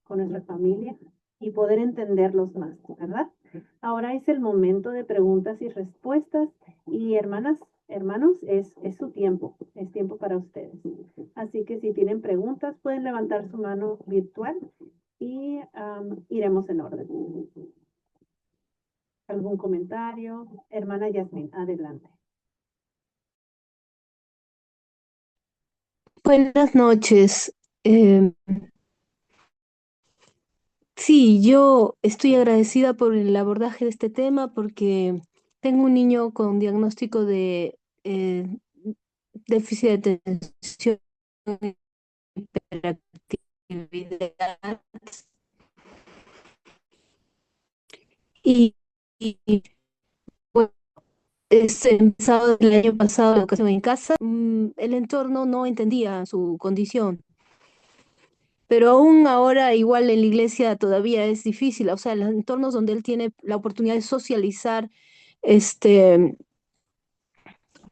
con nuestra familia y poder entenderlos más, ¿verdad? Ahora es el momento de preguntas y respuestas. Y hermanas, hermanos, es su tiempo, es tiempo para ustedes. Así que si tienen preguntas, pueden levantar su mano virtual y iremos en orden. ¿Algún comentario? Hermana Yasmin, adelante. Buenas noches. Sí, yo estoy agradecida por el abordaje de este tema porque tengo un niño con diagnóstico de déficit de atención y hiperactividad y, bueno, empezado el año pasado la educación en casa. El entorno no entendía su condición. Pero aún ahora, igual en la iglesia todavía es difícil, o sea, los entornos donde él tiene la oportunidad de socializar, este,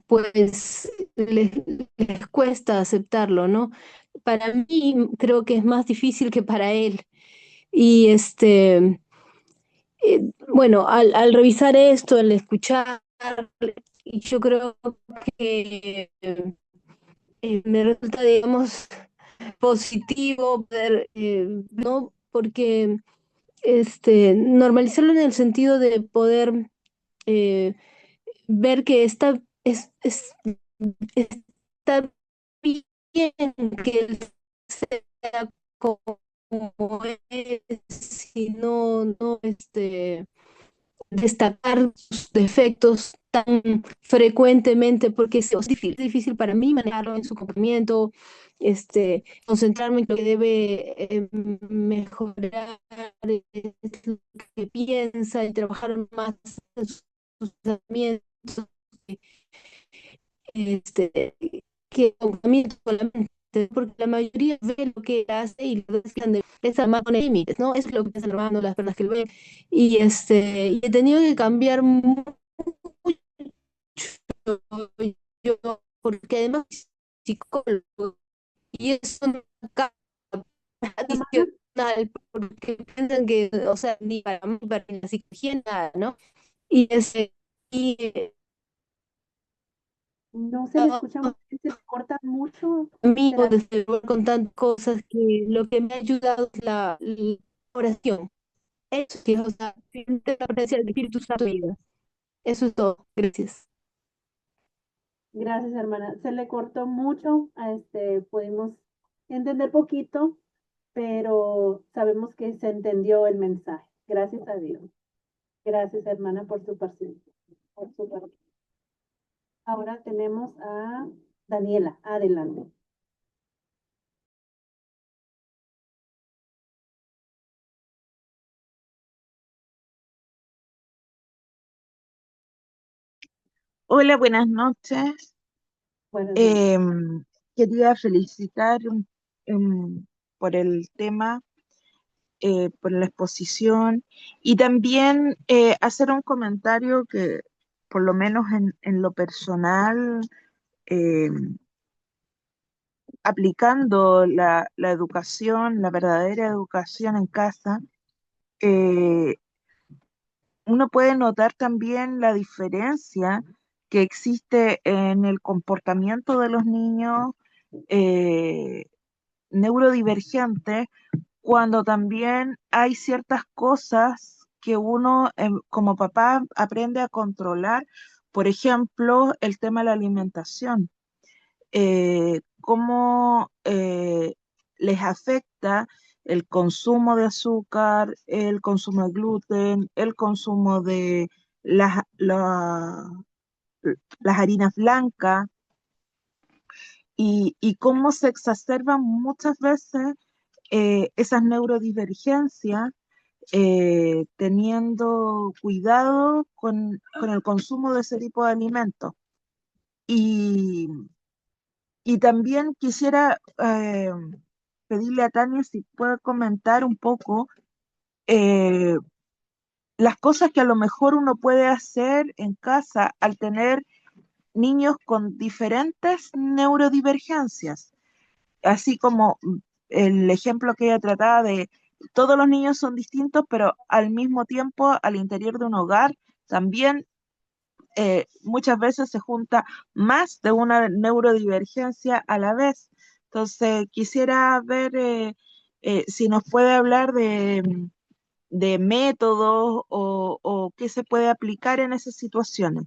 pues les cuesta aceptarlo, ¿no? Para mí creo que es más difícil que para él. Y bueno, al revisar esto, al escuchar, y yo creo que me resulta, digamos, positivo poder, ¿no? Porque normalizarlo en el sentido de poder ver que está bien que él sea como es, y no destacar sus defectos tan frecuentemente, porque es difícil para mí manejarlo en su comportamiento, concentrarme en lo que debe mejorar, es lo que piensa y trabajar más en sus pensamientos, este, que comportamiento solamente, porque la mayoría ve lo que hace y lo decían de esa más con límites, ¿no? Eso es lo que piensan los hermanos, las personas que lo ven. Y he tenido que cambiar mucho yo, porque además soy psicólogo y eso no acaba Hermana, adicional, porque piensan que, o sea, ni para mí, para la psicología, nada, ¿no? Y ese, y no se le escucha muy bien, se le corta mucho. amigo ¿Será? de con tantas cosas que lo que me ha ayudado es la oración. Eso que, o sea, siente la presencia del Espíritu Santo en tu vida. Eso es todo. Gracias. Gracias, hermana. Se le cortó mucho, pudimos entender poquito, pero sabemos que se entendió el mensaje. Gracias a Dios. Gracias, hermana, por su paciencia. Ahora tenemos a Daniela. Adelante. Hola, buenas noches. Buenas noches. Em, Quería felicitar em, por el tema, por la exposición y también hacer un comentario que, por lo menos en lo personal, em, aplicando la educación, la verdadera educación en casa, eh, uno puede notar también la diferencia que existe en el comportamiento de los niños eh, neurodivergentes, cuando también hay ciertas cosas que uno como papá aprende a controlar. Por ejemplo, el tema de la alimentación, cómo les afecta el consumo de azúcar, el consumo de gluten, el consumo de las, las harinas blancas, y cómo se exacerban muchas veces esas neurodivergencias, teniendo cuidado con el consumo de ese tipo de alimentos. Y, y también quisiera pedirle a Tania si puede comentar un poco eh, las cosas que a lo mejor uno puede hacer en casa al tener niños con diferentes neurodivergencias, así como el ejemplo que ella trataba de todos los niños son distintos, pero al mismo tiempo al interior de un hogar también muchas veces se junta más de una neurodivergencia a la vez. Entonces, quisiera ver si nos puede hablar de métodos o qué se puede aplicar en esas situaciones.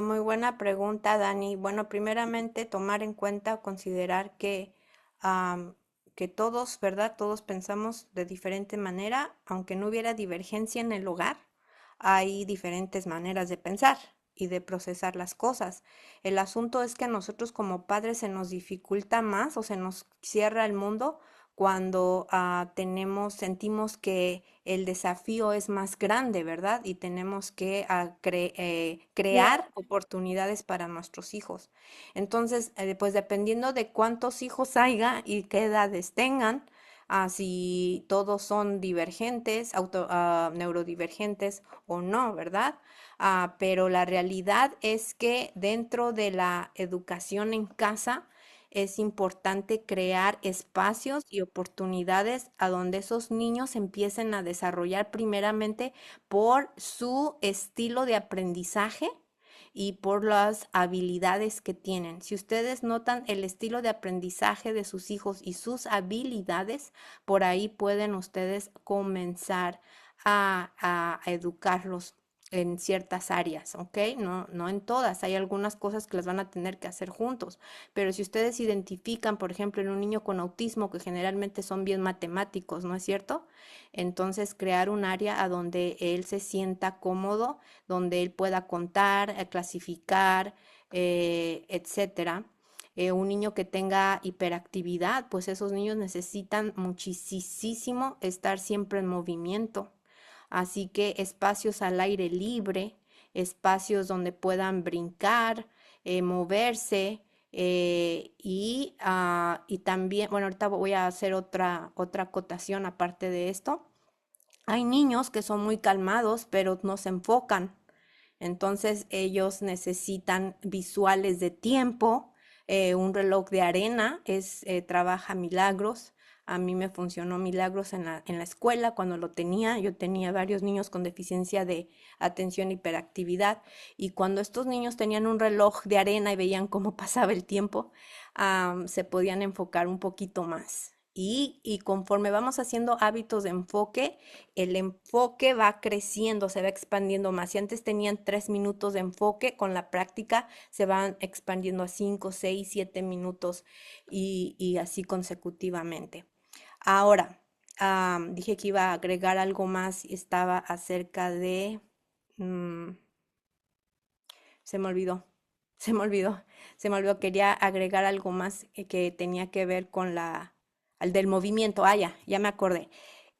Muy buena pregunta, Dani. Bueno, primeramente tomar en cuenta o considerar am, que todos, ¿verdad? Todos pensamos de diferente manera, aunque no hubiera divergencia en el hogar, hay diferentes maneras de pensar y de procesar las cosas. El asunto es que a nosotros como padres se nos dificulta más o se nos cierra el mundo cuando sentimos que el desafío es más grande, ¿verdad? Y tenemos que crear oportunidades para nuestros hijos. Entonces, pues dependiendo de cuántos hijos haya y qué edades tengan, si todos son divergentes, neurodivergentes o no, ¿verdad? Pero la realidad es que dentro de la educación en casa, es importante crear espacios y oportunidades a donde esos niños empiecen a desarrollar primeramente por su estilo de aprendizaje y por las habilidades que tienen. Si ustedes notan el estilo de aprendizaje de sus hijos y sus habilidades, por ahí pueden ustedes comenzar a educarlos en ciertas áreas, ¿ok? No, no en todas, hay algunas cosas que las van a tener que hacer juntos, pero si ustedes identifican, por ejemplo, en un niño con autismo, que generalmente son bien matemáticos, ¿no es cierto? Entonces, crear un área a donde él se sienta cómodo, donde él pueda contar, clasificar, etcétera. Un niño que tenga hiperactividad, pues esos niños necesitan muchísimo estar siempre en movimiento. Así que espacios al aire libre, espacios donde puedan brincar, moverse, y también, bueno, ahorita voy a hacer otra acotación aparte de esto. Hay niños que son muy calmados, pero no se enfocan. Entonces ellos necesitan visuales de tiempo. Un reloj de arena trabaja milagros. A mí me funcionó milagros en la escuela cuando lo tenía. Yo tenía varios niños con deficiencia de atención e hiperactividad. Y cuando estos niños tenían un reloj de arena y veían cómo pasaba el tiempo, se podían enfocar un poquito más. Y conforme vamos haciendo hábitos de enfoque, el enfoque va creciendo, se va expandiendo más. Si antes tenían 3 minutos de enfoque, con la práctica se van expandiendo a 5, 6, 7 minutos y así consecutivamente. Ahora, dije que iba a agregar algo más y estaba acerca de... mm, se me olvidó, se me olvidó, se me olvidó. Quería agregar algo más que tenía que ver con al del movimiento. Ya me acordé.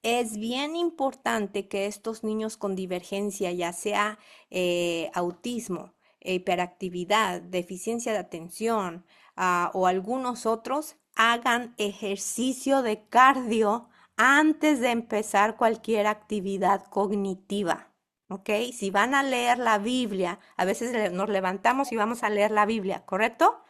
Es bien importante que estos niños con divergencia, ya sea autismo, hiperactividad, deficiencia de atención, o algunos otros, hagan ejercicio de cardio antes de empezar cualquier actividad cognitiva. ¿Ok? Si van a leer la Biblia, a veces nos levantamos y vamos a leer la Biblia, ¿correcto?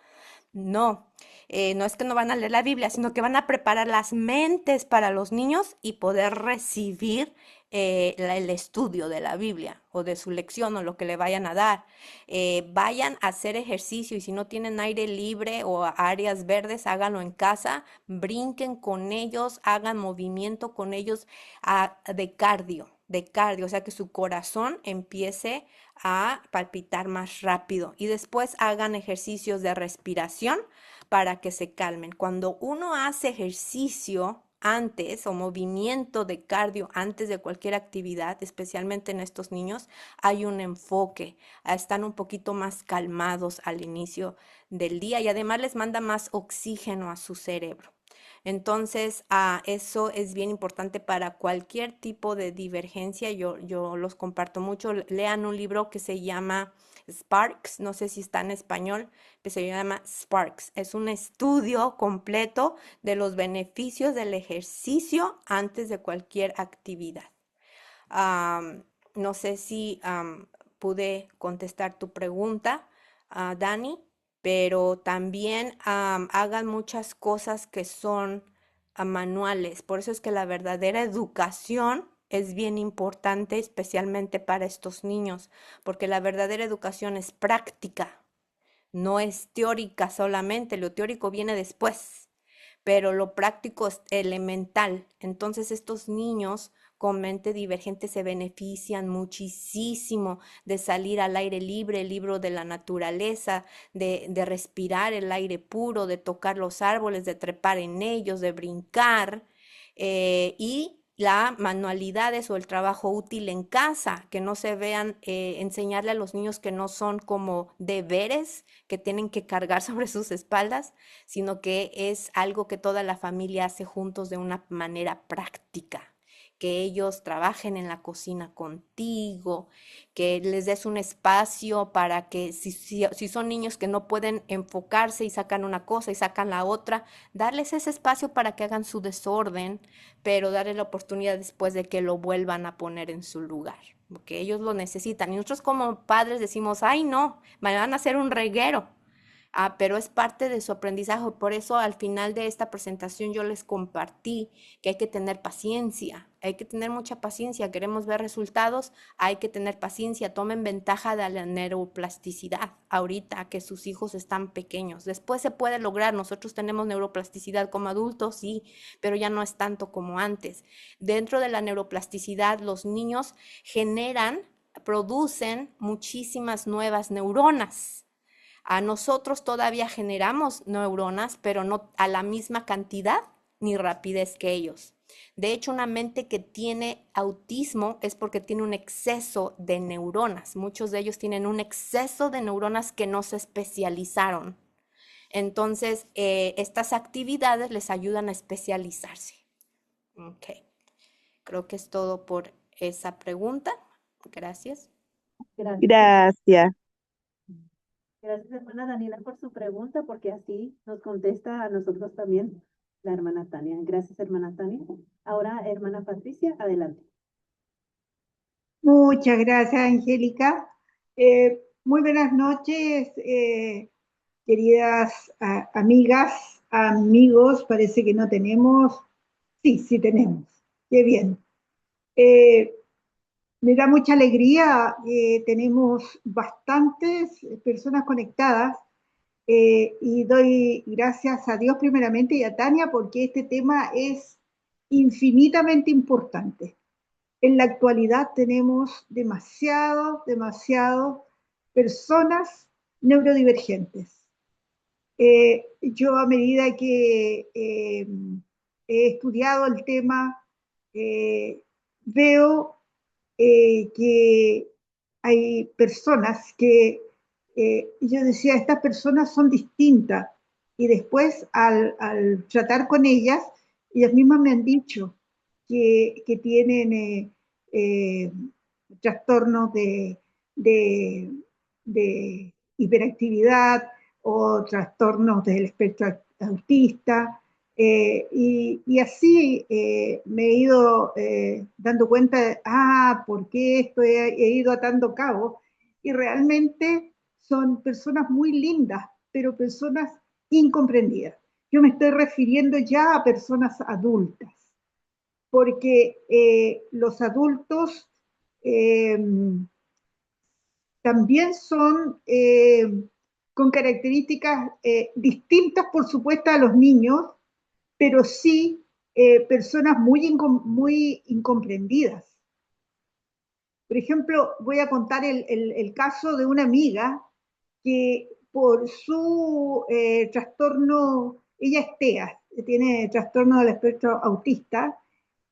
No, no es que no van a leer la Biblia, sino que van a preparar las mentes para los niños y poder recibir el estudio de la Biblia o de su lección o lo que le vayan a dar. Vayan a hacer ejercicio y si no tienen aire libre o áreas verdes, háganlo en casa, brinquen con ellos, hagan movimiento con ellos de cardio, o sea que su corazón empiece a palpitar más rápido y después hagan ejercicios de respiración para que se calmen. Cuando uno hace ejercicio antes o movimiento de cardio antes de cualquier actividad, especialmente en estos niños, hay un enfoque, están un poquito más calmados al inicio del día y además les manda más oxígeno a su cerebro. Entonces, eso es bien importante para cualquier tipo de divergencia. Yo los comparto mucho. Lean un libro que se llama Sparks, no sé si está en español, que se llama Sparks. Es un estudio completo de los beneficios del ejercicio antes de cualquier actividad. No sé si pude contestar tu pregunta, Dani, pero también hagan muchas cosas que son manuales. Por eso es que la verdadera educación es bien importante, especialmente para estos niños, porque la verdadera educación es práctica, no es teórica solamente, lo teórico viene después, pero lo práctico es elemental. Entonces estos niños con mente divergente se benefician muchísimo de salir al aire libre, el libro de la naturaleza, de respirar el aire puro, de tocar los árboles, de trepar en ellos, de brincar, y la manualidades o el trabajo útil en casa, que no se vean, enseñarle a los niños que no son como deberes que tienen que cargar sobre sus espaldas, sino que es algo que toda la familia hace juntos de una manera práctica, que ellos trabajen en la cocina contigo, que les des un espacio para que si son niños que no pueden enfocarse y sacan una cosa y sacan la otra, darles ese espacio para que hagan su desorden, pero darles la oportunidad después de que lo vuelvan a poner en su lugar, porque ellos lo necesitan. Y nosotros como padres decimos, ay no, me van a hacer un reguero. Pero es parte de su aprendizaje. Por eso al final de esta presentación yo les compartí que hay que tener paciencia, hay que tener mucha paciencia. Queremos ver resultados, hay que tener paciencia. Tomen ventaja de la neuroplasticidad ahorita que sus hijos están pequeños. Después se puede lograr. Nosotros tenemos neuroplasticidad como adultos, sí, pero ya no es tanto como antes. Dentro de la neuroplasticidad, los niños producen muchísimas nuevas neuronas. A nosotros todavía generamos neuronas, pero no a la misma cantidad ni rapidez que ellos. De hecho, una mente que tiene autismo es porque tiene un exceso de neuronas. Muchos de ellos tienen un exceso de neuronas que no se especializaron. Entonces, estas actividades les ayudan a especializarse. Ok, creo que es todo por esa pregunta. Gracias. Gracias. Gracias. Gracias, hermana Daniela, por su pregunta, porque así nos contesta a nosotros también la hermana Tania. Gracias, hermana Tania. Ahora, hermana Patricia, adelante. Muchas gracias, Angélica. Muy buenas noches, queridas amigas, amigos. Parece que no tenemos. Sí, sí tenemos. Qué bien. Eh, Me da mucha alegría. Tenemos bastantes personas conectadas y doy gracias a Dios primeramente y a Tania porque este tema es infinitamente importante. En la actualidad tenemos demasiado personas neurodivergentes. Yo a medida que he estudiado el tema, veo que hay personas que yo decía, estas personas son distintas. Y después al tratar con ellas, ellas mismas me han dicho que tienen eh, trastornos de, de hiperactividad o trastornos del espectro autista. Y así me he ido dando cuenta de, ¿por qué esto he ido atando cabos? Y realmente son personas muy lindas, pero personas incomprendidas. Yo me estoy refiriendo ya a personas adultas, porque los adultos eh, también son con características distintas, por supuesto, a los niños, pero sí personas muy incomprendidas. Por ejemplo, voy a contar el caso de una amiga que por su trastorno, ella es TEA, tiene trastorno del espectro autista,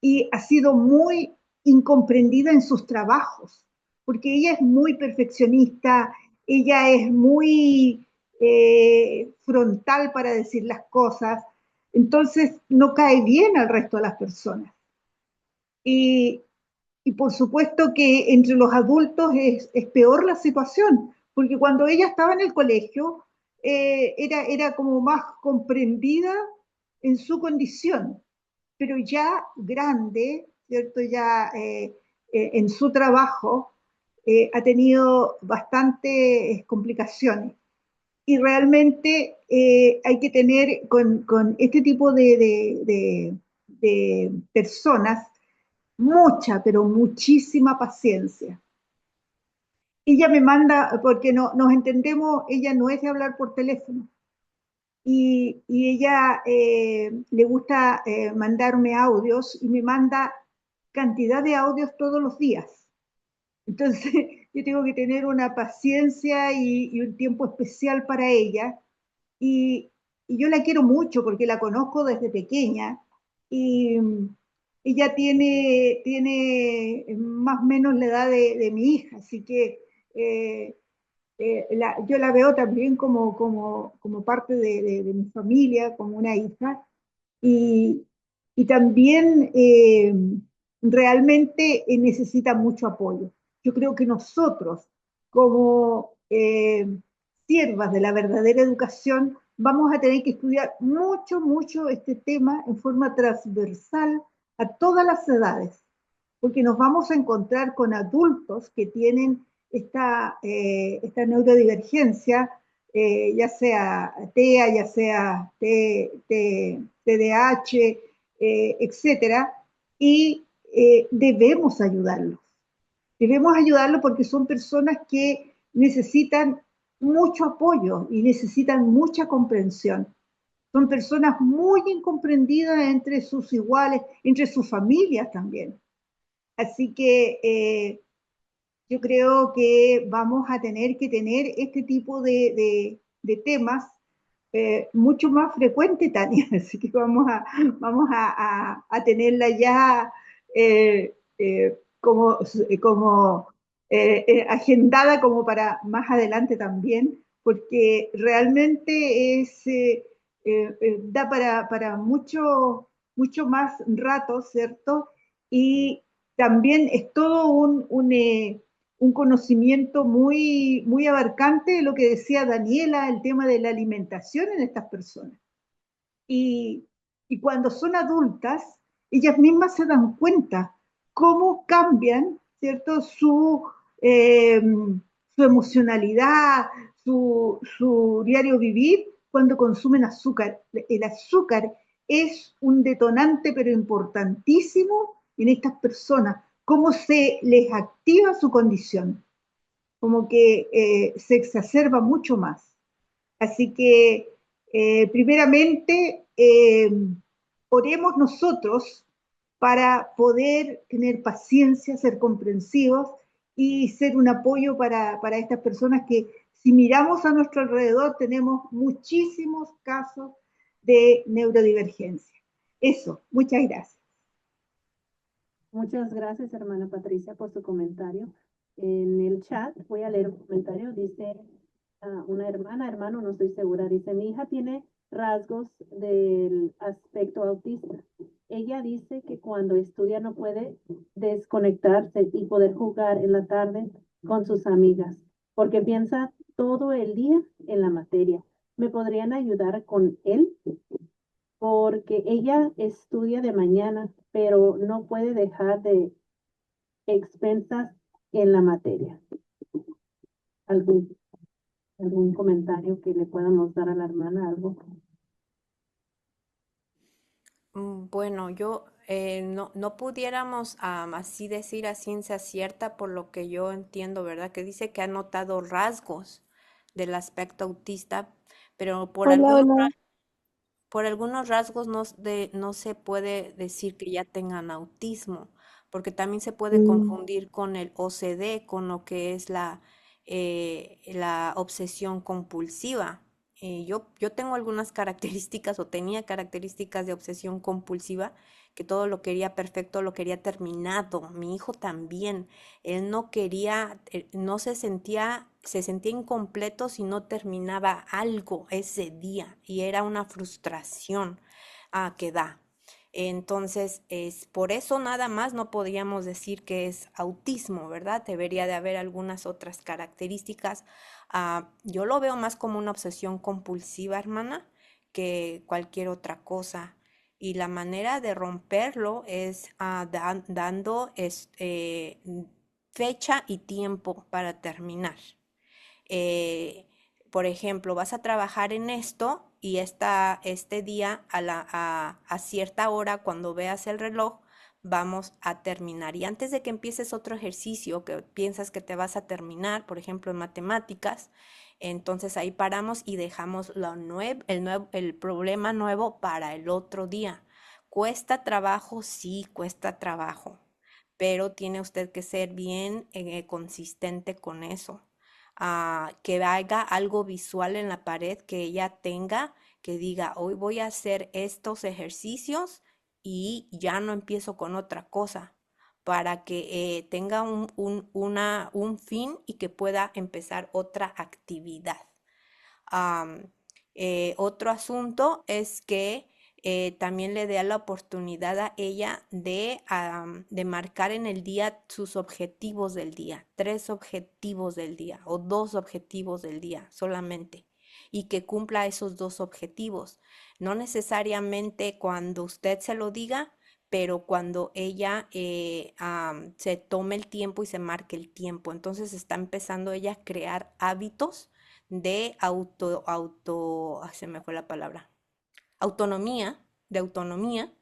y ha sido muy incomprendida en sus trabajos, porque ella es muy perfeccionista, ella es muy frontal para decir las cosas, entonces no cae bien al resto de las personas. Y, y por supuesto que entre los adultos es peor la situación, porque cuando ella estaba en el colegio era como más comprendida en su condición, pero ya grande, ¿cierto? Ya en su trabajo ha tenido bastantes complicaciones. Y realmente hay que tener con este tipo de personas, mucha, pero muchísima paciencia. Ella me manda, porque no, nos entendemos, ella no es de hablar por teléfono. Y ella le gusta mandarme audios y me manda cantidad de audios todos los días. Entonces, yo tengo que tener una paciencia y un tiempo especial para ella. Y yo la quiero mucho porque la conozco desde pequeña. Y ella tiene más o menos la edad de mi hija, así que eh, yo la veo también como parte de mi familia, como una hija. Y, y también realmente necesita mucho apoyo. Yo creo que nosotros, como siervas de la verdadera educación, vamos a tener que estudiar mucho, mucho este tema en forma transversal a todas las edades, porque nos vamos a encontrar con adultos que tienen esta neurodivergencia, ya sea TEA, ya sea TDAH, etcétera, y debemos ayudarlos. Debemos ayudarlos porque son personas que necesitan mucho apoyo y necesitan mucha comprensión. Son personas muy incomprendidas entre sus iguales, entre sus familias también. Así que yo creo que vamos a tener que tener este tipo de temas mucho más frecuente, Tania. Así que vamos a tenerla ya como agendada como para más adelante también, porque realmente da para mucho, mucho más rato, ¿cierto? Y también es todo un conocimiento muy, muy abarcante de lo que decía Daniela, el tema de la alimentación en estas personas. Y, y cuando son adultas, ellas mismas se dan cuenta cómo cambian, ¿cierto? Su emocionalidad, su diario vivir cuando consumen azúcar. El azúcar es un detonante, pero importantísimo en estas personas, cómo se les activa su condición, como que se exacerba mucho más. Así que, primeramente, oremos nosotros para poder tener paciencia, ser comprensivos y ser un apoyo para estas personas que, si miramos a nuestro alrededor, tenemos muchísimos casos de neurodivergencia. Eso, muchas gracias. Muchas gracias, hermana Patricia, por su comentario. En el chat voy a leer un comentario. Dice una hermana, hermano, no estoy segura. Dice, mi hija tiene rasgos del aspecto autista. Ella dice que cuando estudia no puede desconectarse y poder jugar en la tarde con sus amigas, porque piensa todo el día en la materia. ¿Me podrían ayudar con él? Porque ella estudia de mañana, pero no puede dejar de expensas en la materia. ¿Algún, algún comentario que le podamos dar a la hermana? ¿Algo? Bueno, yo no pudiéramos así decir a ciencia cierta por lo que yo entiendo, ¿verdad? Que dice que ha notado rasgos del aspecto autista, pero Hola, hola. por algunos rasgos no se puede decir que ya tengan autismo, porque también se puede confundir con el OCD, con lo que es la obsesión compulsiva. Yo tengo algunas características o tenía características de obsesión compulsiva, que todo lo quería perfecto, lo quería terminado. Mi hijo también. Él no quería, no se sentía incompleto si no terminaba algo ese día y era una frustración que da. Entonces, es por eso nada más no podríamos decir que es autismo, ¿verdad? Debería de haber algunas otras características. Yo lo veo más como una obsesión compulsiva, hermana, que cualquier otra cosa. Y la manera de romperlo es dando fecha y tiempo para terminar. Eh, por ejemplo, vas a trabajar en esto y este día a cierta hora, cuando veas el reloj, vamos a terminar. Y antes de que empieces otro ejercicio que piensas que te vas a terminar, por ejemplo, en matemáticas, entonces ahí paramos y dejamos el problema nuevo para el otro día. ¿Cuesta trabajo? Sí, cuesta trabajo, pero tiene usted que ser bien consistente con eso. Que haga algo visual en la pared, que ella tenga, que diga, hoy voy a hacer estos ejercicios y ya no empiezo con otra cosa, para que tenga un fin y que pueda empezar otra actividad. Am, Otro asunto es que también le dé la oportunidad a ella de marcar en el día sus objetivos del día, 3 objetivos del día o 2 objetivos del día solamente, y que cumpla esos 2 objetivos. No necesariamente cuando usted se lo diga, pero cuando ella se tome el tiempo y se marque el tiempo. Entonces está empezando ella a crear hábitos de se me fue la palabra, autonomía, de autonomía,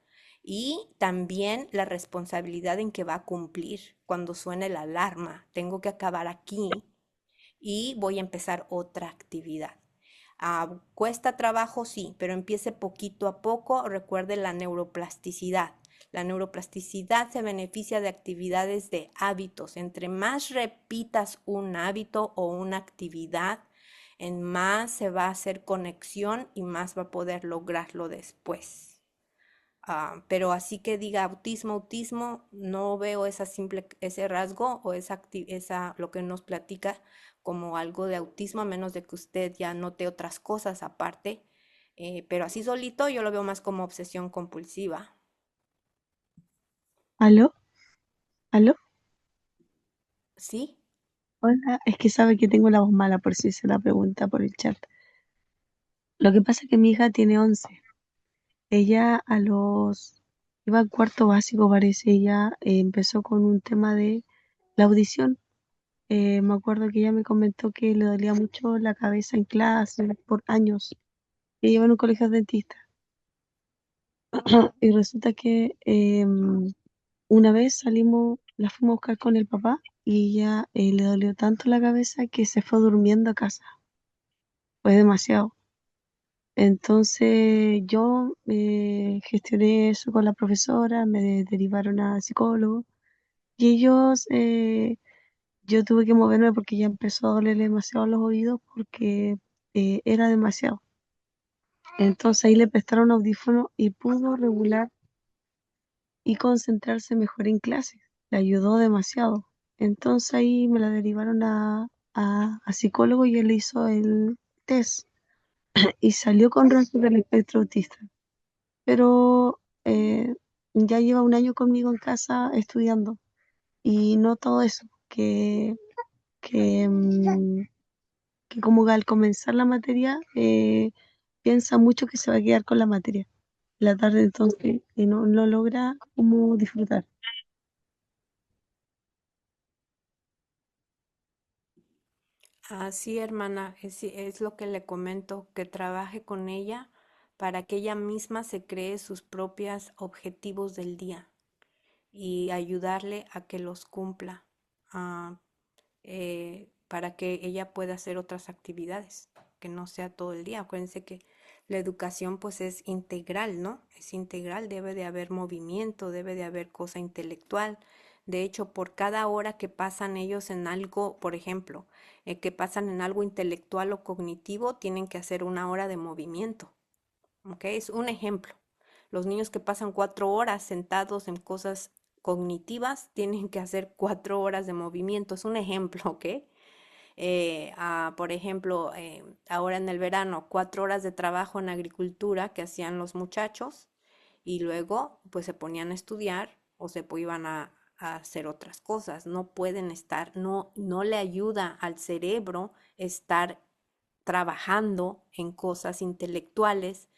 y también la responsabilidad en que va a cumplir cuando suene la alarma. Tengo que acabar aquí y voy a empezar otra actividad. Cuesta trabajo, sí, pero empiece poquito a poco. Recuerde la neuroplasticidad. La neuroplasticidad se beneficia de actividades de hábitos. Entre más repitas un hábito o una actividad, en más se va a hacer conexión y más va a poder lograrlo después. Pero así que diga autismo, autismo, no veo ese rasgo o lo que nos platica como algo de autismo, a menos de que usted ya note otras cosas aparte. Pero así solito yo lo veo más como obsesión compulsiva. ¿Aló? ¿Aló? ¿Sí? Hola, es que sabe que tengo la voz mala por si se la pregunta por el chat. Lo que pasa es que mi hija tiene 11. Ella iba al cuarto básico, parece. Ella empezó con un tema de la audición. Me acuerdo que ella me comentó que le dolía mucho la cabeza en clase por años. Ella iba en un colegio dentista. Y resulta que una vez la fuimos a buscar con el papá y ella le dolió tanto la cabeza que se fue durmiendo a casa. Fue demasiado. Entonces yo gestioné eso con la profesora, derivaron a psicólogo y yo tuve que moverme porque ya empezó a dolerle demasiado los oídos porque era demasiado. Entonces ahí le prestaron audífono y pudo regular y concentrarse mejor en clase. Le ayudó demasiado. Entonces ahí me la derivaron a psicólogo y él hizo el test y salió con rasgos del espectro autista. Pero ya lleva un año conmigo en casa estudiando y no todo eso, que, mm, que como que al comenzar la materia piensa mucho que se va a quedar con la materia. La tarde entonces no logra como disfrutar. Sí, hermana, es lo que le comento, que trabaje con ella para que ella misma se cree sus propios objetivos del día y ayudarle a que los cumpla, ah, para que ella pueda hacer otras actividades, que no sea todo el día. Acuérdense que la educación pues es integral, ¿no? Es integral, debe de haber movimiento, debe de haber cosa intelectual. De hecho, por cada hora que pasan ellos en algo, por ejemplo, que pasan en algo intelectual o cognitivo, tienen que hacer 1 hora de movimiento. ¿Ok? Es un ejemplo. Los niños que pasan 4 horas sentados en cosas cognitivas tienen que hacer 4 horas de movimiento. Es un ejemplo, ¿ok? Por ejemplo, ahora en el verano, 4 horas de trabajo en agricultura que hacían los muchachos y luego pues se ponían a estudiar o iban a hacer otras cosas. No pueden estar, no le ayuda al cerebro estar trabajando en cosas intelectuales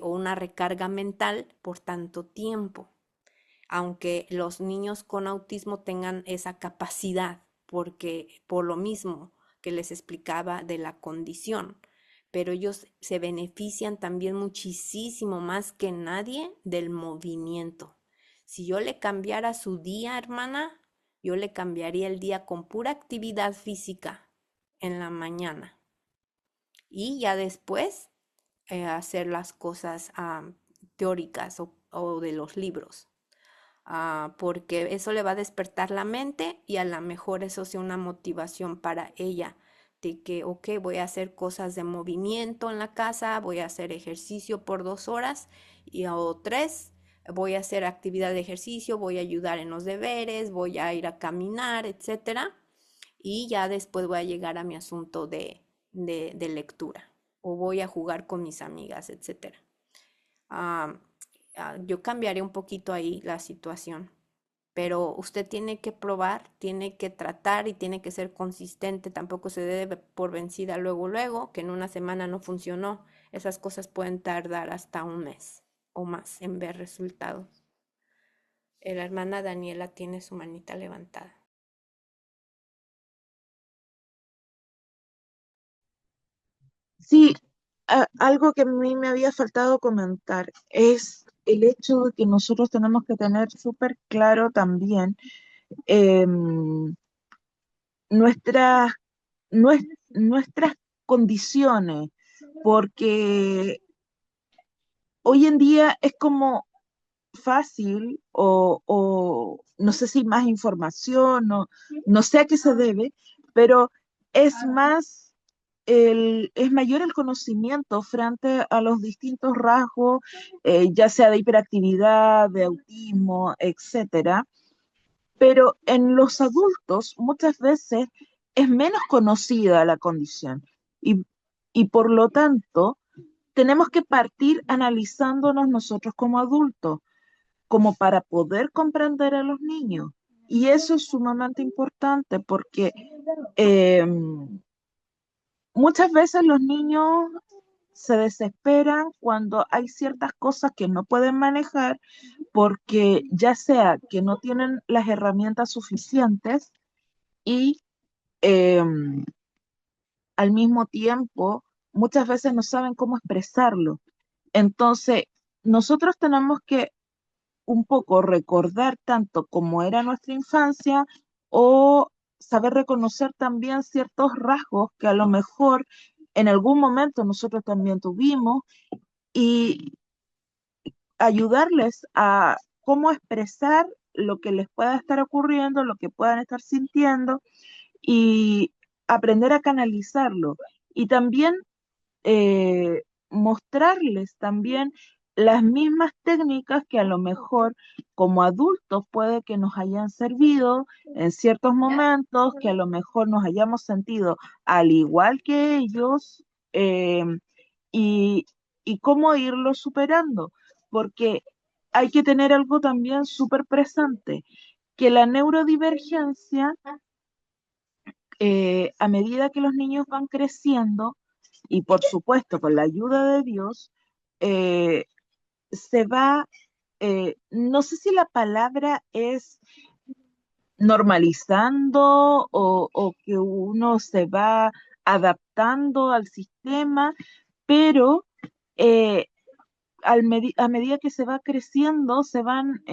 o una recarga mental por tanto tiempo, aunque los niños con autismo tengan esa capacidad, porque por lo mismo que les explicaba de la condición, pero ellos se benefician también muchísimo más que nadie del movimiento. Si yo le cambiara su día, hermana, yo le cambiaría el día con pura actividad física en la mañana y ya después hacer las cosas teóricas o de los libros. Porque eso le va a despertar la mente y a lo mejor eso sea una motivación para ella de que, ok, voy a hacer cosas de movimiento en la casa, voy a hacer ejercicio por 2 horas o 3, voy a hacer actividad de ejercicio, voy a ayudar en los deberes, voy a ir a caminar, etcétera, y ya después voy a llegar a mi asunto de lectura o voy a jugar con mis amigas, etcétera. Ah, yo cambiaré un poquito ahí la situación, pero usted tiene que probar, tiene que tratar y tiene que ser consistente. Tampoco se debe por vencida luego, luego, que en una semana no funcionó. Esas cosas pueden tardar hasta un mes o más en ver resultados. La hermana Daniela tiene su manita levantada. Sí, algo que a mí me había faltado comentar es el hecho de que nosotros tenemos que tener súper claro también em, nuestras, nuestras condiciones, porque hoy en día es como fácil o no sé si más información, no sé a qué se debe, pero es más, es mayor el conocimiento frente a los distintos rasgos, ya sea de hiperactividad, de autismo, etcétera. Pero en los adultos muchas veces es menos conocida la condición y, y por lo tanto tenemos que partir analizándonos nosotros como adultos como para poder comprender a los niños. Y eso es sumamente importante porque eh, muchas veces los niños se desesperan cuando hay ciertas cosas que no pueden manejar porque ya sea que no tienen las herramientas suficientes y eh, al mismo tiempo muchas veces no saben cómo expresarlo. Entonces, nosotros tenemos que un poco recordar tanto cómo era nuestra infancia o saber reconocer también ciertos rasgos que a lo mejor en algún momento nosotros también tuvimos y ayudarles a cómo expresar lo que les pueda estar ocurriendo, lo que puedan estar sintiendo y aprender a canalizarlo. Y también mostrarles también las mismas técnicas que a lo mejor como adultos puede que nos hayan servido en ciertos momentos, que a lo mejor nos hayamos sentido al igual que ellos eh, y, y cómo irlo superando, porque hay que tener algo también súper presente, que la neurodivergencia, a medida que los niños van creciendo, y por supuesto con la ayuda de Dios, eh, se va, no sé si la palabra es normalizando o que uno se va adaptando al sistema, pero eh, a medida que se va creciendo, se van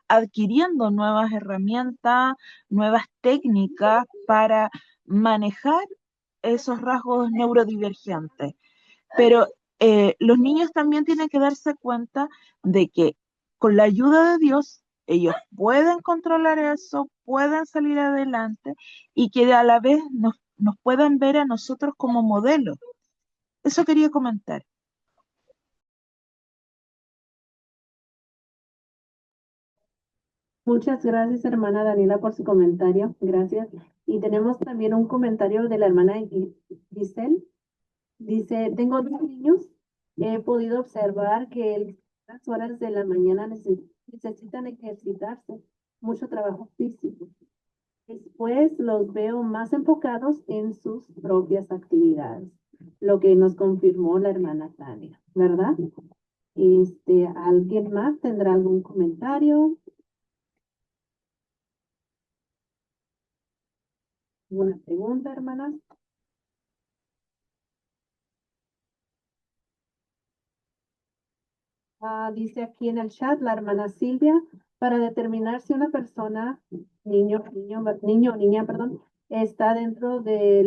adquiriendo nuevas herramientas, nuevas técnicas para manejar esos rasgos neurodivergentes. Pero los niños también tienen que darse cuenta de que con la ayuda de Dios, ellos pueden controlar eso, pueden salir adelante y que a la vez nos puedan ver a nosotros como modelos. Eso quería comentar. Muchas gracias, hermana Daniela, por su comentario. Gracias. Y tenemos también un comentario de la hermana Giselle. Dice, tengo 2 niños. He podido observar que las horas de la mañana necesitan ejercitarse, mucho trabajo físico. Después los veo más enfocados en sus propias actividades, lo que nos confirmó la hermana Tania, ¿verdad? ¿Alguien más tendrá algún comentario? ¿Alguna pregunta, hermanas? Dice aquí en el chat la hermana Silvia, para determinar si una persona, niño o niña, perdón, está dentro de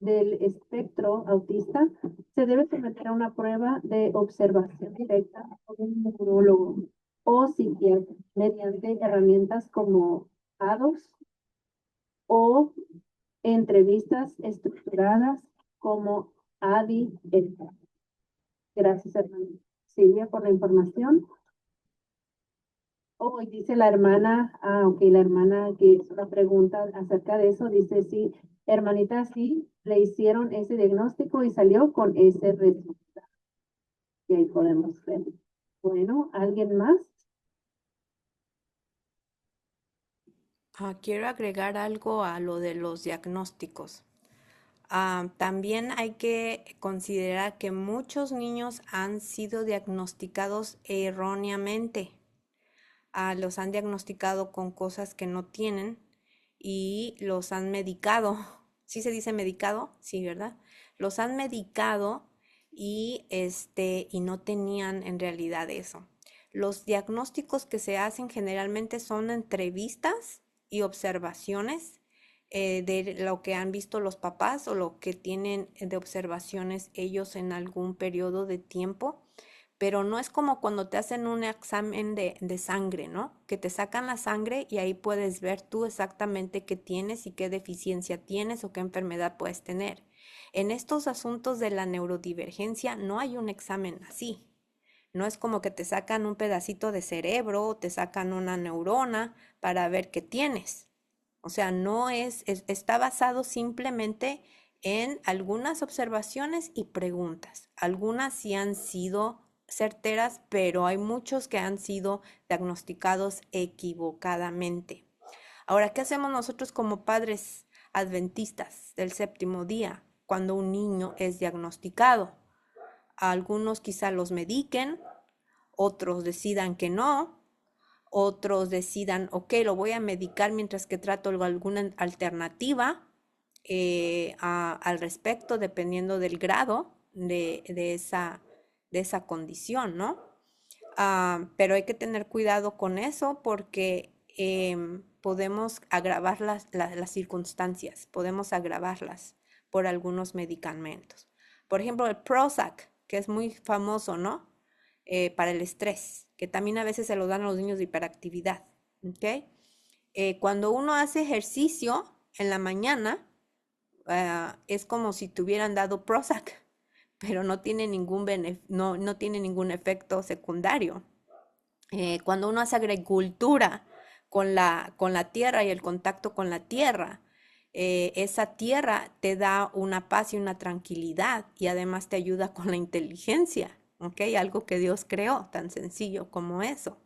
del espectro autista, se debe someter a una prueba de observación directa por un neurólogo o psiquiatra mediante herramientas como ADOS o entrevistas estructuradas como ADI-ETA. Gracias, hermana Silvia, por la información. Oh, y dice la hermana, ok, la hermana que hizo la pregunta acerca de eso, dice, sí, hermanita, sí, le hicieron ese diagnóstico y salió con ese resultado. Y ahí podemos ver. Bueno, ¿alguien más? Quiero agregar algo a lo de los diagnósticos. También hay que considerar que muchos niños han sido diagnosticados erróneamente. Los han diagnosticado con cosas que no tienen y los han medicado. ¿Sí se dice medicado? Sí, ¿verdad? Los han medicado y no tenían en realidad eso. Los diagnósticos que se hacen generalmente son entrevistas y observaciones de lo que han visto los papás o lo que tienen de observaciones ellos en algún periodo de tiempo, pero no es como cuando te hacen un examen de sangre, ¿no? Que te sacan la sangre y ahí puedes ver tú exactamente qué tienes y qué deficiencia tienes o qué enfermedad puedes tener. En estos asuntos de la neurodivergencia no hay un examen así. No es como que te sacan un pedacito de cerebro o te sacan una neurona para ver qué tienes. O sea, no está basado simplemente en algunas observaciones y preguntas. Algunas sí han sido certeras, pero hay muchos que han sido diagnosticados equivocadamente. Ahora, ¿qué hacemos nosotros como padres adventistas del séptimo día cuando un niño es diagnosticado? Algunos quizá los mediquen, otros decidan que no, otros decidan, ok, lo voy a medicar mientras que trato alguna alternativa al respecto, dependiendo del grado de esa condición, ¿no? Pero hay que tener cuidado con eso porque podemos agravar las circunstancias, podemos agravarlas por algunos medicamentos. Por ejemplo, el Prozac, que es muy famoso, ¿no? Para el estrés, que también a veces se lo dan a los niños de hiperactividad, ¿ok? Cuando uno hace ejercicio en la mañana, es como si te hubieran dado Prozac, pero no tiene no tiene ningún efecto secundario. Cuando uno hace agricultura con la tierra y el contacto con la tierra, esa tierra te da una paz y una tranquilidad y además te ayuda con la inteligencia, ¿ok? Algo que Dios creó, tan sencillo como eso.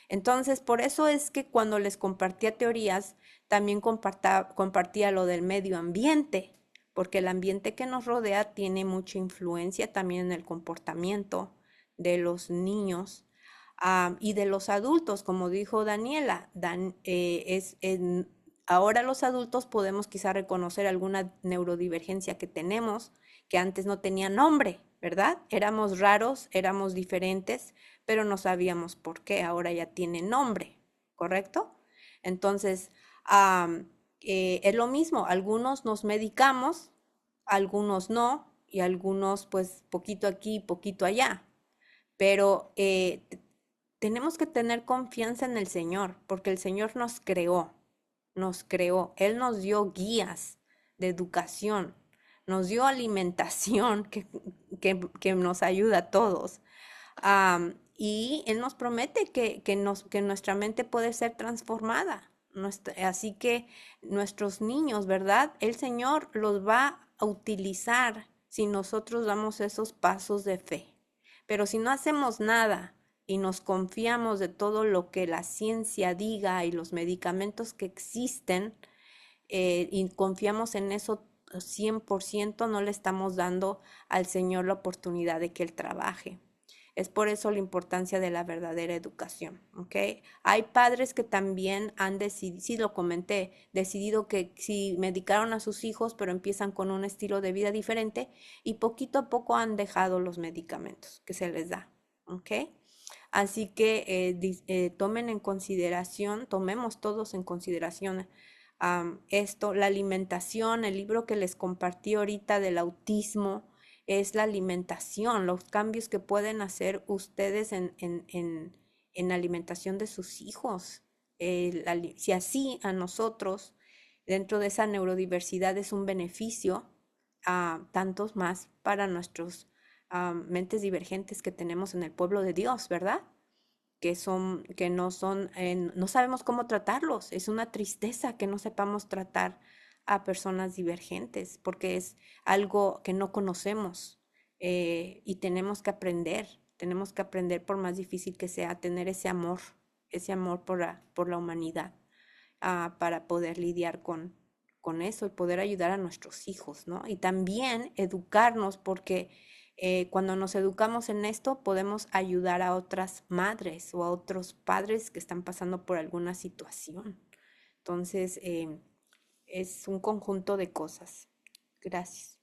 Entonces, por eso es que cuando les compartía teorías, también compartía lo del medio ambiente, porque el ambiente que nos rodea tiene mucha influencia también en el comportamiento de los niños y de los adultos, como dijo Daniela. Ahora los adultos podemos quizá reconocer alguna neurodivergencia que tenemos que antes no tenía nombre, ¿verdad? Éramos raros, éramos diferentes, pero no sabíamos por qué, ahora ya tiene nombre, ¿correcto? Entonces, es lo mismo, algunos nos medicamos, algunos no, y algunos pues poquito aquí, poquito allá, pero tenemos que tener confianza en el Señor, porque el Señor nos creó, Él nos dio guías de educación, nos dio alimentación que nos ayuda a todos. Y Él nos promete que nuestra mente puede ser transformada. Así que nuestros niños, ¿verdad? El Señor los va a utilizar si nosotros damos esos pasos de fe. Pero si no hacemos nada y nos confiamos de todo lo que la ciencia diga y los medicamentos que existen, y confiamos en eso 100%, no le estamos dando al Señor la oportunidad de que Él trabaje. Es por eso la importancia de la verdadera educación, ¿ok? Hay padres que también han decidido, sí lo comenté, decidido que si medicaron a sus hijos, pero empiezan con un estilo de vida diferente y poquito a poco han dejado los medicamentos que se les da, ¿ok? Así que tomen en consideración, tomemos todos en consideración esto, la alimentación, el libro que les compartí ahorita del autismo, es la alimentación, los cambios que pueden hacer ustedes en la alimentación de sus hijos. Si así a nosotros, dentro de esa neurodiversidad, es un beneficio, a tantos más para nuestros mentes divergentes que tenemos en el pueblo de Dios, ¿verdad? Que no son, no sabemos cómo tratarlos. Es una tristeza que no sepamos tratar a personas divergentes, porque es algo que no conocemos, y tenemos que aprender por más difícil que sea, a tener ese amor por la humanidad, para poder lidiar con eso y poder ayudar a nuestros hijos, ¿no? Y también educarnos, porque cuando nos educamos en esto, podemos ayudar a otras madres o a otros padres que están pasando por alguna situación. Entonces, es un conjunto de cosas. Gracias.